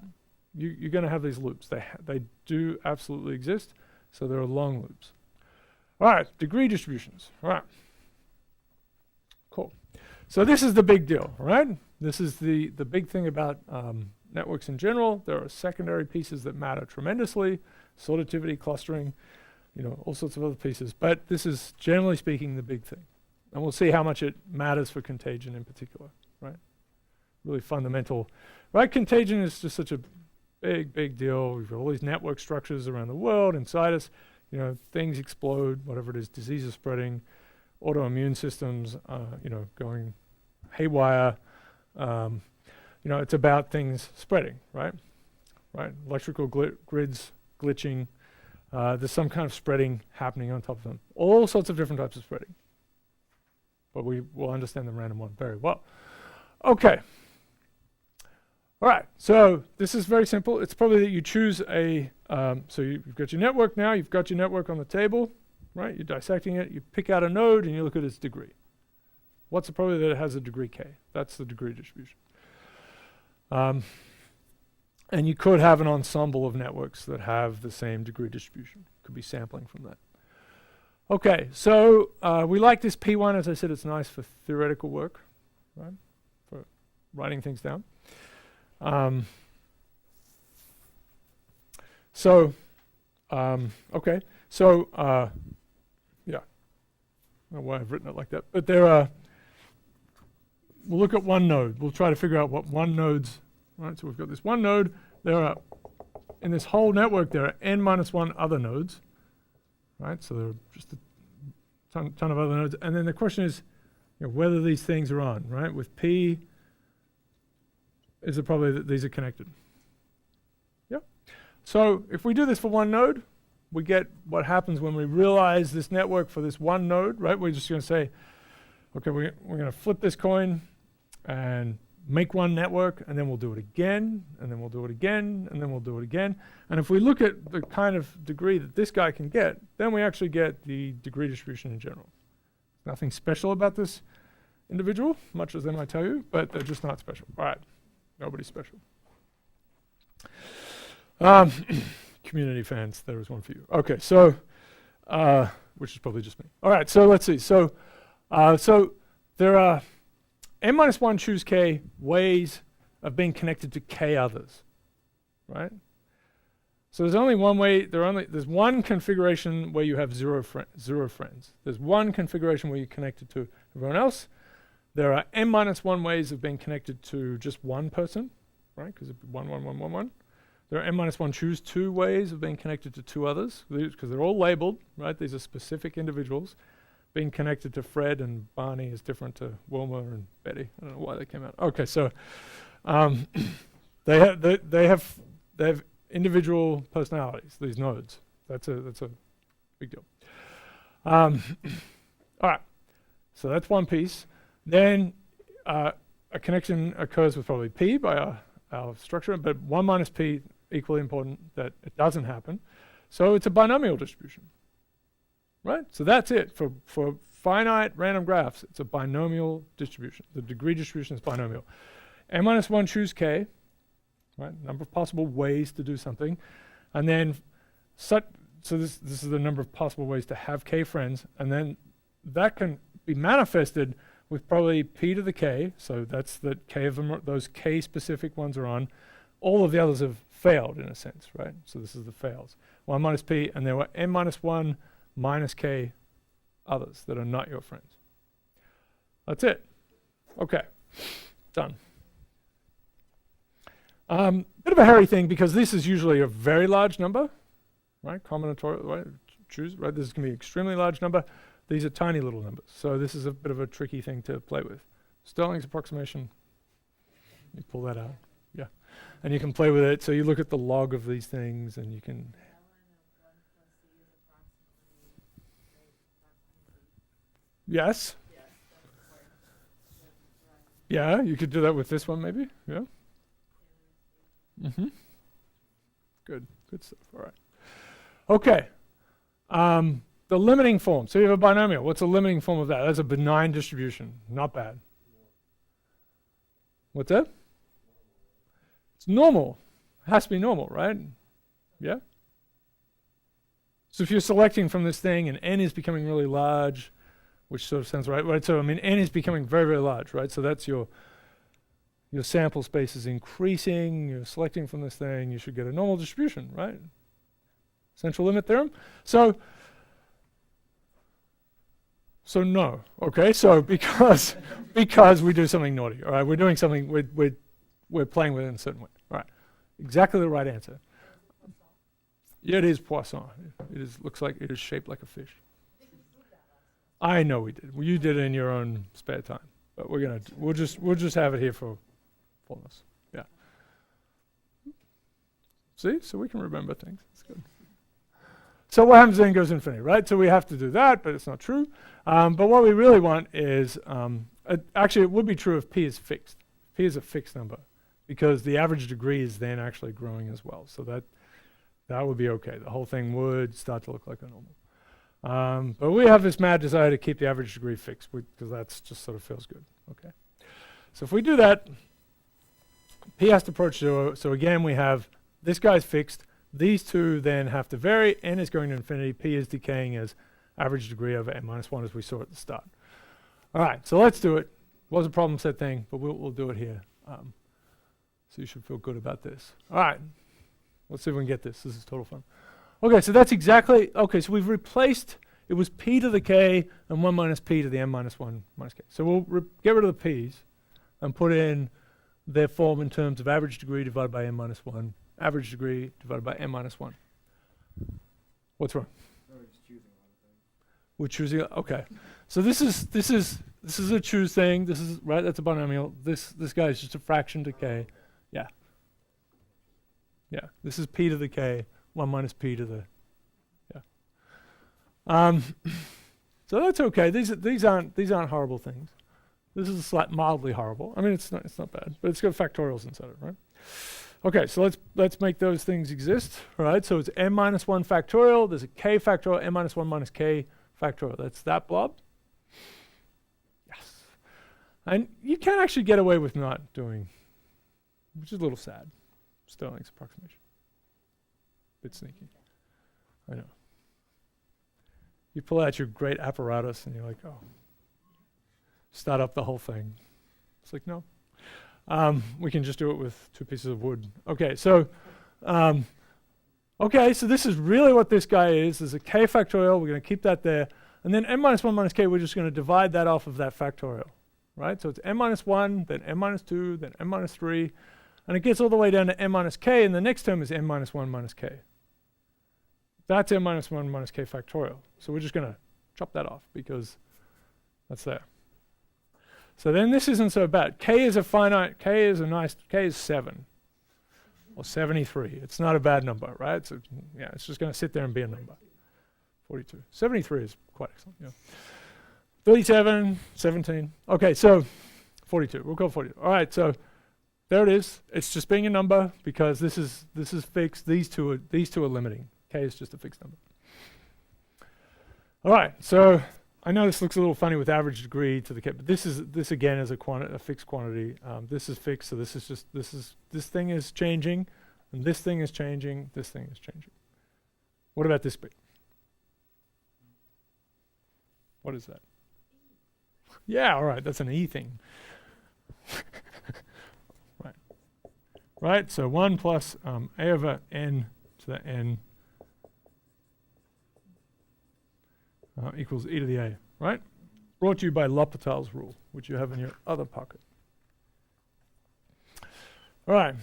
you're going to have these loops. They do absolutely exist. So there are long loops. All right, degree distributions. All right. Cool. So this is the big deal, right? This is the big thing about networks in general. There are secondary pieces that matter tremendously, sortativity, clustering, all sorts of other pieces. But this is, generally speaking, the big thing. And we'll see how much it matters for contagion in particular, right? Really fundamental, right? Contagion is just such a big deal. We've got all these network structures around the world, inside us. Things explode, whatever it is, diseases spreading, autoimmune systems, going haywire. It's about things spreading, right? Right. Electrical grids glitching. There's some kind of spreading happening on top of them. All sorts of different types of spreading. But we will understand the random one very well. Okay. All right. So this is very simple. It's probably that you choose a, so you've got your network now. You've got your network on the table, right? You're dissecting it. You pick out a node and you look at its degree. What's the probability that it has a degree k? That's the degree distribution. And you could have an ensemble of networks that have the same degree distribution. Could be sampling from that. Okay, so we like this P1. As I said, it's nice for theoretical work, right? For writing things down. Okay, so yeah, I don't know why I've written it like that, but there are, we'll look at one node. We'll try to figure out what one node's, right? So we've got this one node. There are, in this whole network, there are n minus 1 other nodes, right? So there are just a ton of other nodes. And then the question is, whether these things are on, right? With P, is the probability that these are connected? Yep. So if we do this for one node, we get what happens when we realize this network for this one node, right? We're just going to say, okay, we're going to flip this coin and make one network, and then we'll do it again, and then we'll do it again, and then we'll do it again. And if we look at the kind of degree that this guy can get, then we actually get the degree distribution in general. Nothing special about this individual, much as they might tell you, but they're just not special. All right, nobody's special. Community fans, there was one for you. Okay, so, which is probably just me. All right, so let's see. So there are n-1 choose k ways of being connected to k others, right? So there's only one way, there's one configuration where you have zero friends. There's one configuration where you're connected to everyone else. There are n-1 ways of being connected to just one person, right? Because it'd be 1, 1, 1, 1, 1. There are n-1 choose 2 ways of being connected to 2 others, because they're all labeled, right? These are specific individuals. Being connected to Fred and Barney is different to Wilma and Betty. I don't know why they came out. Okay, so they have individual personalities, these nodes. That's a big deal. All right, so that's one piece. Then a connection occurs with probably P by our structure, but 1 minus P, equally important that it doesn't happen. So it's a binomial distribution, right? So that's it. For finite random graphs, it's a binomial distribution. The degree distribution is binomial. n-1 choose k, right? Number of possible ways to do something. And then, so this is the number of possible ways to have k friends. And then that can be manifested with probably p to the k. So that's the k of them, those k specific ones are on. All of the others have failed in a sense, right? So this is the fails. 1 minus p, and there were n-1 minus k others that are not your friends. That's it. Okay, done. Bit of a hairy thing because this is usually a very large number, right? Combinatorial, right? Choose, right? This is going to be an extremely large number. These are tiny little numbers. So this is a bit of a tricky thing to play with. Stirling's approximation, you pull that out, yeah. And you can play with it. So you look at the log of these things and you can. Yes. Yeah, you could do that with this one maybe, yeah. Mm-hmm. Good stuff, all right. Okay, the limiting form. So you have a binomial. What's the limiting form of that? That's a benign distribution, not bad. What's that? It's normal. It has to be normal, right? Yeah? So if you're selecting from this thing and n is becoming really large, which sort of sounds right? So I mean, n is becoming very, very large, right? So that's your sample space is increasing, you're selecting from this thing, you should get a normal distribution, right? Central limit theorem. So no, okay? So because we do something naughty, all right? We're doing something, we're playing with it in a certain way, all right? Exactly the right answer. Yeah, it is Poisson. Looks like it is shaped like a fish. I know we did. Well, you did it in your own spare time, but we'll just have it here for fullness. Yeah. See, so we can remember things. It's good. So what happens then goes infinity, right? So we have to do that, but it's not true. But what we really want is, actually, it would be true if p is fixed. P is a fixed number, because the average degree is then actually growing as well. So that would be okay. The whole thing would start to look like a normal. But we have this mad desire to keep the average degree fixed because that's just sort of feels good. Okay. So if we do that, p has to approach 0. So again, we have this guy's fixed. These two then have to vary. N is going to infinity. P is decaying as average degree over n-1 as we saw at the start. All right, so let's do it. Was a problem set thing, but we'll do it here. So you should feel good about this. All right, let's see if we can get this. This is total fun. Okay, so that's exactly, okay, so we've replaced, it was p to the k and 1 minus p to the n-1 minus k. So we'll get rid of the p's and put in their form in terms of average degree divided by n-1, average degree divided by n-1. What's wrong? We're choosing, okay. So this is a choose thing. This is, right, that's a binomial. This guy is just a fraction to k. Yeah. Yeah, this is p to the k, 1 minus p to the, So that's okay. These aren't horrible things. This is mildly horrible. I mean, it's not bad, but it's got factorials inside it, right? Okay, so let's make those things exist, right? So it's n minus 1 factorial. There's a k factorial, n minus 1 minus k factorial. That's that blob. Yes. And you can actually get away with not doing, which is a little sad. Stirling's approximation. Bit sneaky. I know. You pull out your great apparatus and you're like, oh, start up the whole thing. It's like, no. We can just do it with 2 pieces of wood. Okay, so this is really what this guy is. There's a k factorial. We're going to keep that there. And then n minus 1 minus k, we're just going to divide that off of that factorial, right? So it's n minus 1, then n minus 2, then n minus 3. And it gets all the way down to n minus k, and the next term is n minus 1 minus k. That's n minus 1 minus k factorial. So we're just going to chop that off because that's there. So then this isn't so bad. K is a finite, k is 7 or 73. It's not a bad number, right? So yeah, it's just going to sit there and be a number. 42. 73 is quite excellent, yeah. 37, 17. Okay, so 42. We'll call 42. All right, so there it is. It's just being a number because this is fixed. These two are limiting. K is just a fixed number. All right, so I know this looks a little funny with average degree to the k, but this again is a fixed quantity. This is fixed, so this thing is changing, and this thing is changing. This thing is changing. What about this bit? What is that? Yeah, all right, that's an E thing. Right. Right, so 1 plus a over n to the n equals e to the a, right? Brought to you by L'Hopital's rule, which you have in your other pocket. All right,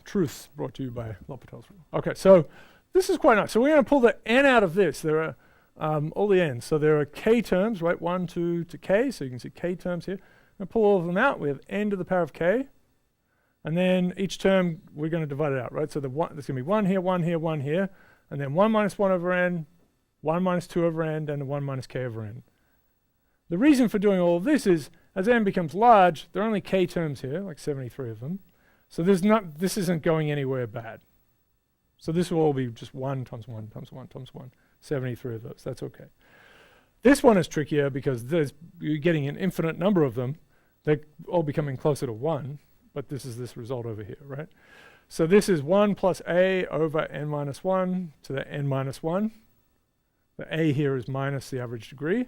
truth brought to you by L'Hopital's rule. Okay, so this is quite nice. So we're going to pull the n out of this. There are all the n's. So there are k terms, right? 1, 2 to k. So you can see k terms here. I'm going to pull all of them out. We have n to the power of k. And then each term, we're going to divide it out, right? So there's going to be 1 here, 1 here, 1 here. And then 1 minus 1 over n, 1 minus 2 over n, and 1 minus k over n. The reason for doing all of this is, as n becomes large, there are only k terms here, like 73 of them. So this isn't going anywhere bad. So this will all be just 1 times 1 times 1 times 1, 73 of those. That's okay. This one is trickier because you're getting an infinite number of them. They're all becoming closer to 1, but this is this result over here, right? So this is 1 plus a over n minus 1 to the n minus 1. The a here is minus the average degree.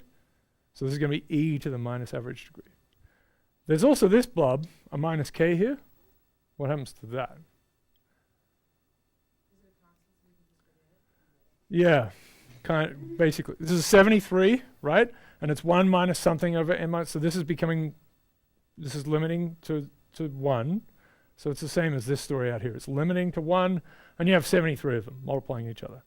So this is going to be e to the minus average degree. There's also this blob, a minus k here. What happens to that? Yeah, basically. This is 73, right? And it's 1 minus something over n minus. So this is limiting to 1. So it's the same as this story out here. It's limiting to 1, and you have 73 of them multiplying each other.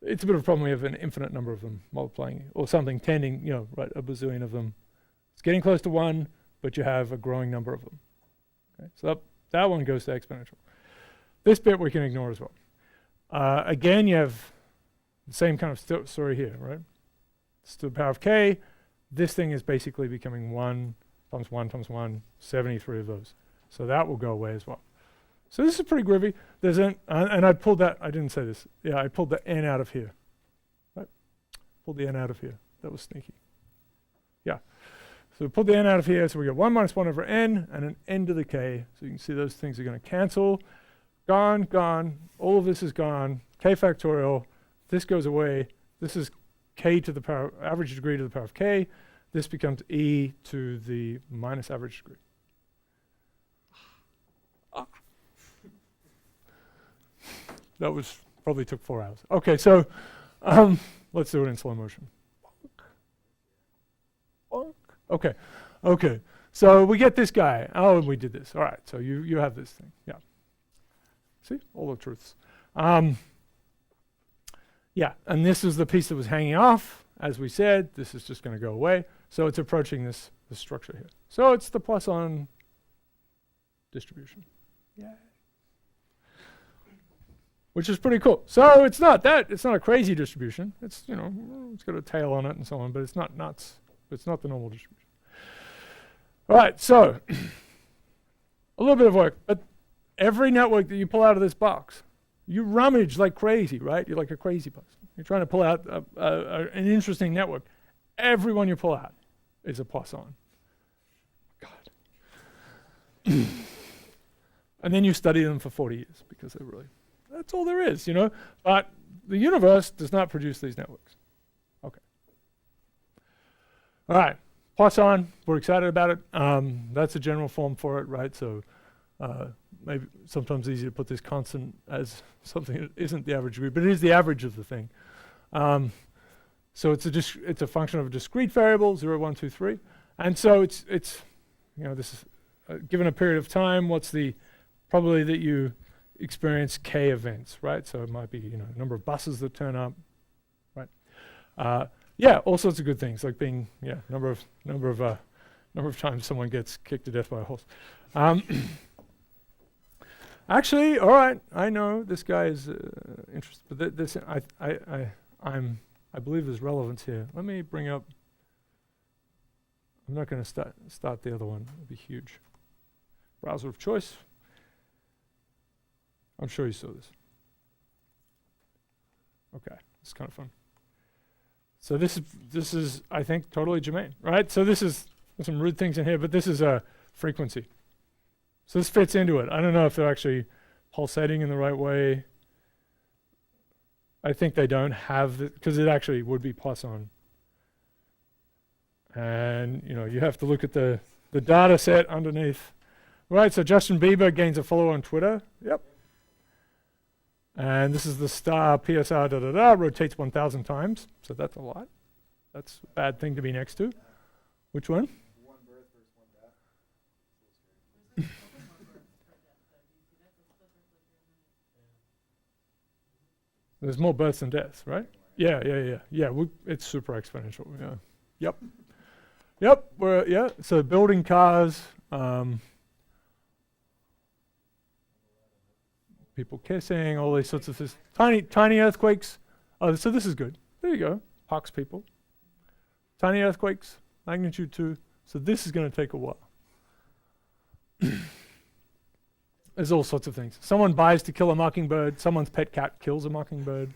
It's a bit of a problem. We have an infinite number of them multiplying, or something tending, right, a bazillion of them. It's getting close to 1, but you have a growing number of them. Okay, so that one goes to exponential. This bit we can ignore as well. Again, you have the same kind of story here, right? It's to the power of k. This thing is basically becoming 1 times 1 times 1, 73 of those. So that will go away as well. So this is pretty groovy. There's and I pulled that, I didn't say this. Yeah, I pulled the n out of here. Right? Pulled the n out of here. That was sneaky. Yeah. So we pulled the n out of here, so we got 1 minus 1 over n and an n to the k. So you can see those things are going to cancel. Gone, gone. All of this is gone. K factorial. This goes away. This is k to the power, average degree to the power of k. This becomes e to the minus average degree. That was probably took 4 hours. Okay, so let's do it in slow motion. Okay. So we get this guy. Oh, we did this. All right. So you have this thing. Yeah. See all the truths. Yeah, and this is the piece that was hanging off. As we said, this is just going to go away. So it's approaching this structure here. So it's the Poisson distribution. Yeah. which is pretty cool. So it's not a crazy distribution. It's, it's got a tail on it and so on, but it's not nuts. It's not the normal distribution. All right, so a little bit of work, but every network that you pull out of this box, you rummage like crazy, right? You're like a crazy person. You're trying to pull out an interesting network. Every one you pull out is a Poisson. God. And then you study them for 40 years because that's all there is, But the universe does not produce these networks. Okay. All right. Poisson, we're excited about it. That's a general form for it, right? So maybe sometimes easy to put this constant as something that isn't the average degree, but it is the average of the thing. So it's a function of a discrete variable, 0, 1, 2, 3. And so it's this is given a period of time, what's the probability that you experience k events, right? So it might be, number of buses that turn up, right? All sorts of good things, like being, number of times someone gets kicked to death by a horse. Actually, all right, I know this guy is interested, but I believe there's relevance here. Let me bring up. I'm not going to start the other one. It'll be huge. Browser of choice. I'm sure you saw this. Okay, it's kind of fun. So this is I think totally germane, right? So there's some rude things in here, but this is a frequency. So this fits into it. I don't know if they're actually pulsating in the right way. I think they don't have it because it actually would be Poisson. And you have to look at the data set underneath. Right, so Justin Bieber gains a follower on Twitter. Yep. And this is the star PSR rotates 1,000 times. So that's a lot. That's a bad thing to be next to. Which one? One birth versus one death. There's more births than deaths, right? Yeah. It's super exponential. Yeah. Yep. So building cars. People kissing, all these sorts of things. Tiny earthquakes. Oh, so this is good. There you go. Pox people. Tiny earthquakes, magnitude 2. So this is going to take a while. There's all sorts of things. Someone buys to kill a mockingbird. Someone's pet cat kills a mockingbird.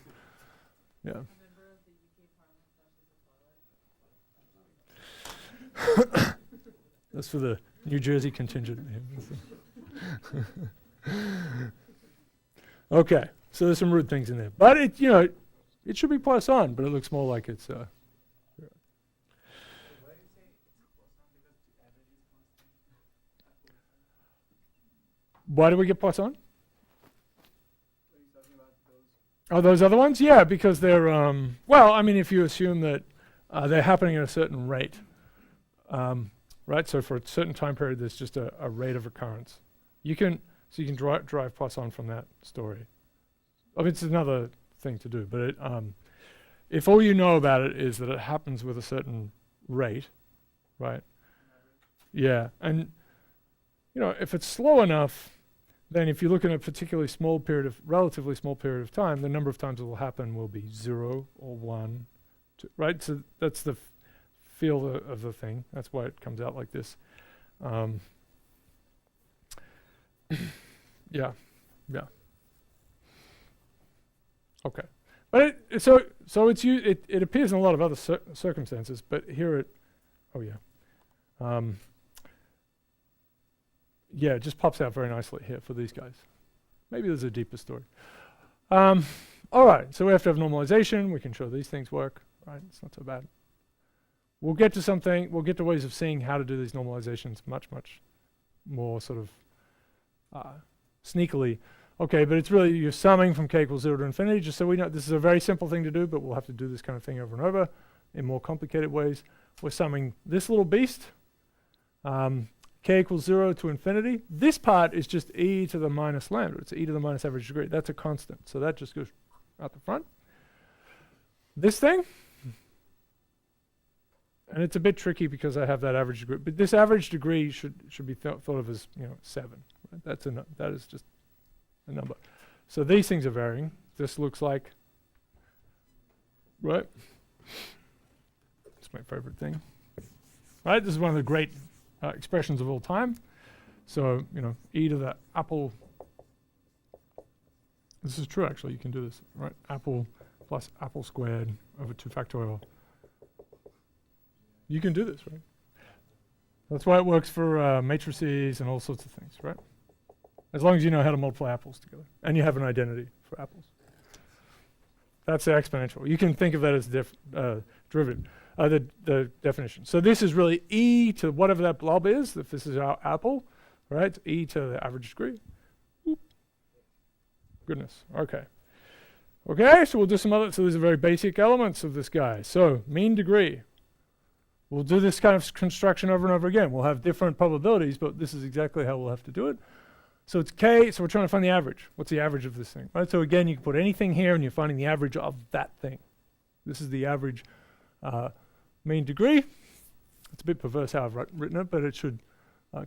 Yeah. That's for the New Jersey contingent. Okay, so there's some rude things in there, but it should be Poisson, but it looks more like it's. Why do we get Poisson? Oh, those other ones? Yeah, because they're if you assume that they're happening at a certain rate, right? So for a certain time period, there's just a rate of occurrence. You can drive Poisson from that story. I mean, it's another thing to do, but if all you know about it is that it happens with a certain rate, right? Yeah, and if it's slow enough, then if you look at a relatively small period of time, the number of times it will happen will be 0 or 1, 2, right? So that's the feel of the thing. That's why it comes out like this. Yeah. Okay, but it appears in a lot of other circumstances, but here it it just pops out very nicely here for these guys. Maybe there's a deeper story. All right, so we have to have normalization. We can show these things work, right? It's not so bad. We'll get to ways of seeing how to do these normalizations much more sort of sneakily. Okay, but it's really you're summing from k equals 0 to infinity, just so we know this is a very simple thing to do, but we'll have to do this kind of thing over and over in more complicated ways. We're summing this little beast, k equals 0 to infinity. This part is just e to the minus lambda. It's e to the minus average degree. That's a constant, so that just goes out the front. This thing, and it's a bit tricky because I have that average degree, but this average degree should be thought of as 7. Right? That is just a number. So these things are varying. This looks like, right? It's my favorite thing. Right, this is one of the great expressions of all time. So, e to the apple. This is true, actually. You can do this, right? Apple plus apple squared over 2 factorial. You can do this, right? That's why it works for matrices and all sorts of things, right? As long as you know how to multiply apples together and you have an identity for apples. That's the exponential. You can think of that as derivative, the definition. So this is really e to whatever that blob is. If this is our apple, right? It's e to the average degree. Oop. Goodness. Okay. Okay, so we'll do some other. So these are very basic elements of this guy. So mean degree. We'll do this kind of construction over and over again. We'll have different probabilities, but this is exactly how we'll have to do it. So it's k, so we're trying to find the average. What's the average of this thing? Right? So again, you can put anything here and you're finding the average of that thing. This is the average mean degree. It's a bit perverse how I've written it, but it should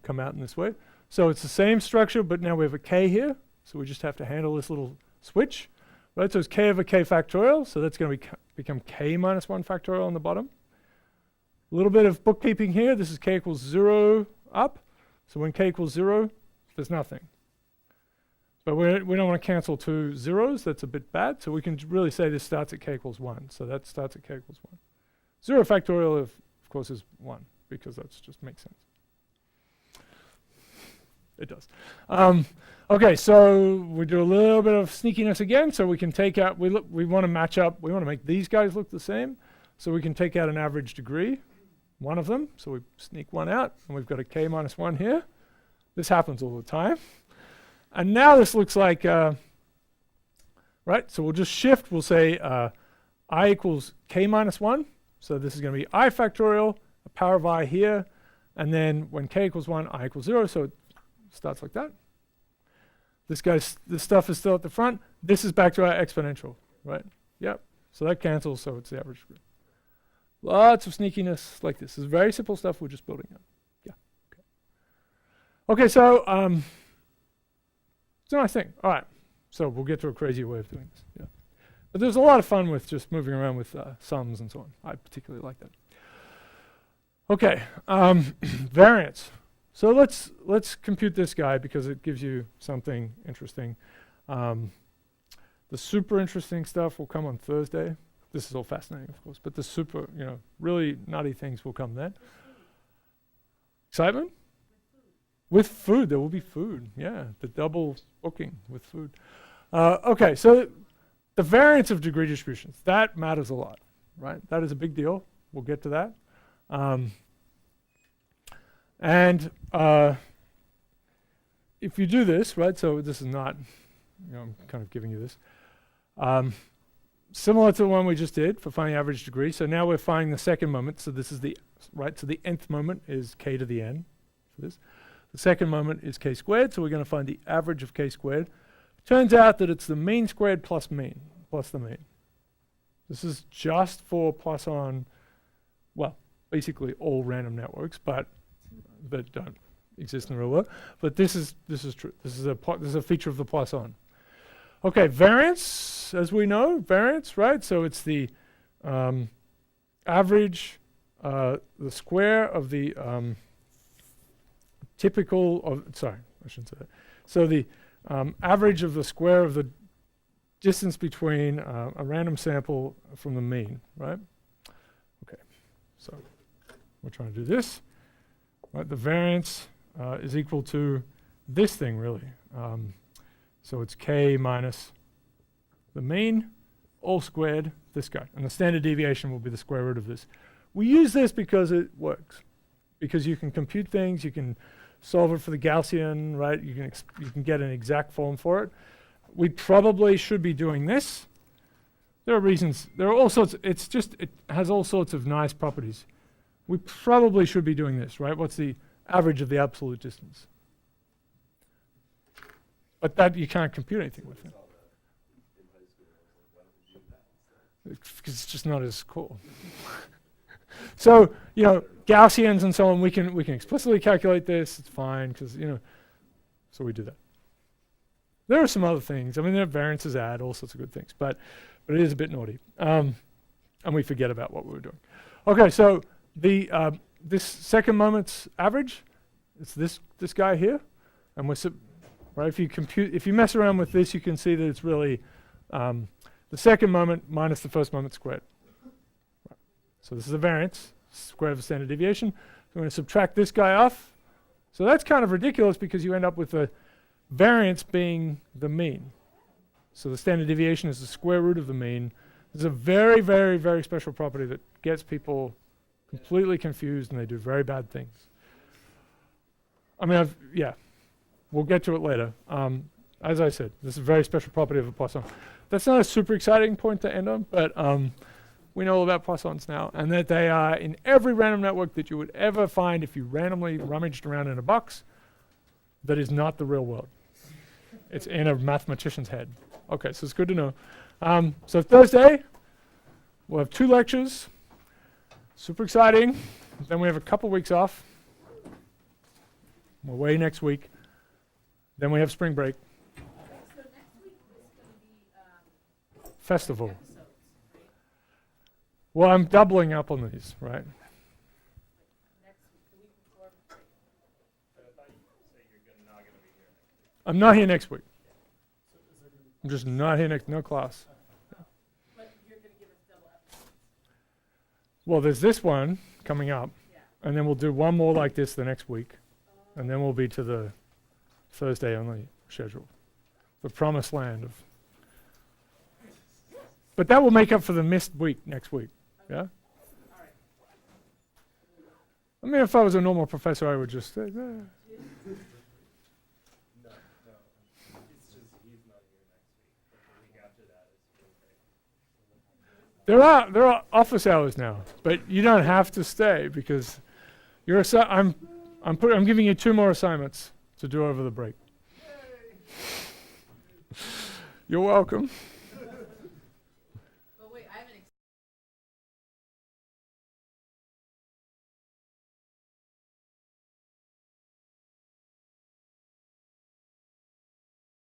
come out in this way. So it's the same structure, but now we have a k here. So we just have to handle this little switch. Right? So it's k over k factorial. So that's going to become k minus 1 factorial on the bottom. A little bit of bookkeeping here. This is k equals 0 up. So when k equals 0, there's nothing. But we don't want to cancel 2 zeros. That's a bit bad. So we can really say this starts at k equals 1. So that starts at k equals 1. 0 factorial, of course, is 1, because that just makes sense. It does. Okay, so we do a little bit of sneakiness again. So we can take out, we want to match up, we want to make these guys look the same. So we can take out an average degree, one of them. So we sneak one out, and we've got a k minus 1 here. This happens all the time. And now this looks like, right, so we'll just shift. We'll say I equals k minus 1. So this is going to be I factorial, a power of I here. And then when k equals 1, I equals 0. So it starts like that. This stuff is still at the front. This is back to our exponential, right? Yep. So that cancels, so it's the average degree. Lots of sneakiness like this. This is very simple stuff we're just building up. Yeah. Okay, so it's a nice thing. All right. So we'll get to a crazy way of doing this. Yeah. But there's a lot of fun with just moving around with sums and so on. I particularly like that. Okay. Variance. So let's compute this guy because it gives you something interesting. The super interesting stuff will come on Thursday. This is all fascinating, of course, but the super, really nutty things will come then. Excitement? With food, there will be food. Yeah, the double booking with food. Okay, so the variance of degree distributions, that matters a lot, right? That is a big deal. We'll get to that. And if you do this, right, so this is not, I'm kind of giving you this. Similar to the one we just did for finding average degree. So now we're finding the second moment. So this is the, right, so the nth moment is k to the n for this. The second moment is k squared. So we're going to find the average of k squared. Turns out that it's the mean squared plus the mean. This is just for plus on, well, basically all random networks, but that don't exist in the real world. But this is true. This is a feature of the plus on. Okay, variance, as we know, variance, right? So it's the average, the square of the typical of, sorry, I shouldn't say that. So the average of the square of the distance between a random sample from the mean, right? Okay, so we're trying to do this. Right, the variance is equal to this thing, really. So it's k minus the mean, all squared, this guy. And the standard deviation will be the square root of this. We use this because it works. Because you can compute things, you can solve it for the Gaussian, right? You can get an exact form for it. We probably should be doing this. There are reasons, there are all sorts, it has all sorts of nice properties. We probably should be doing this, right? What's the average of the absolute distance? But that you can't compute anything with it. Because it's just not as cool. So, Gaussians and so on, we can explicitly calculate this. It's fine because, so we do that. There are some other things. I mean, there are variances add all sorts of good things, but it is a bit naughty. And we forget about what we were doing. Okay, so the this second moment's average, it's this guy here, and we're right. If you mess around with this, you can see that it's really the second moment minus the first moment squared. Right. So this is a variance, square of the standard deviation. We're going to subtract this guy off. So that's kind of ridiculous because you end up with the variance being the mean. So the standard deviation is the square root of the mean. There's a very, very, very special property that gets people completely confused and they do very bad things. I mean, we'll get to it later. As I said, this is a very special property of a Poisson. That's not a super exciting point to end on, but we know all about Poissons now, and that they are in every random network that you would ever find if you randomly rummaged around in a box that is not the real world. It's in a mathematician's head. Okay, so it's good to know. So Thursday, we'll have 2 lectures. Super exciting. Then we have a couple weeks off. We're away next week. Then we have spring break. So next week is going to be Festival. episodes, right? Well, I'm doubling up on these, right? Next week, the week before break. I'm not here next week. I'm just not here no class. But you're going to give us double episodes. Well, there's this one coming up, Yeah. and then we'll do one more like this the next week, and then we'll be to the Thursday only schedule, the promised land of. But that will make up for the missed week next week. Yeah. All right. I mean, if I was a normal professor, I would just say, There are office hours now, but you don't have to stay because you're I'm giving you 2 more assignments to do over the break. You're welcome.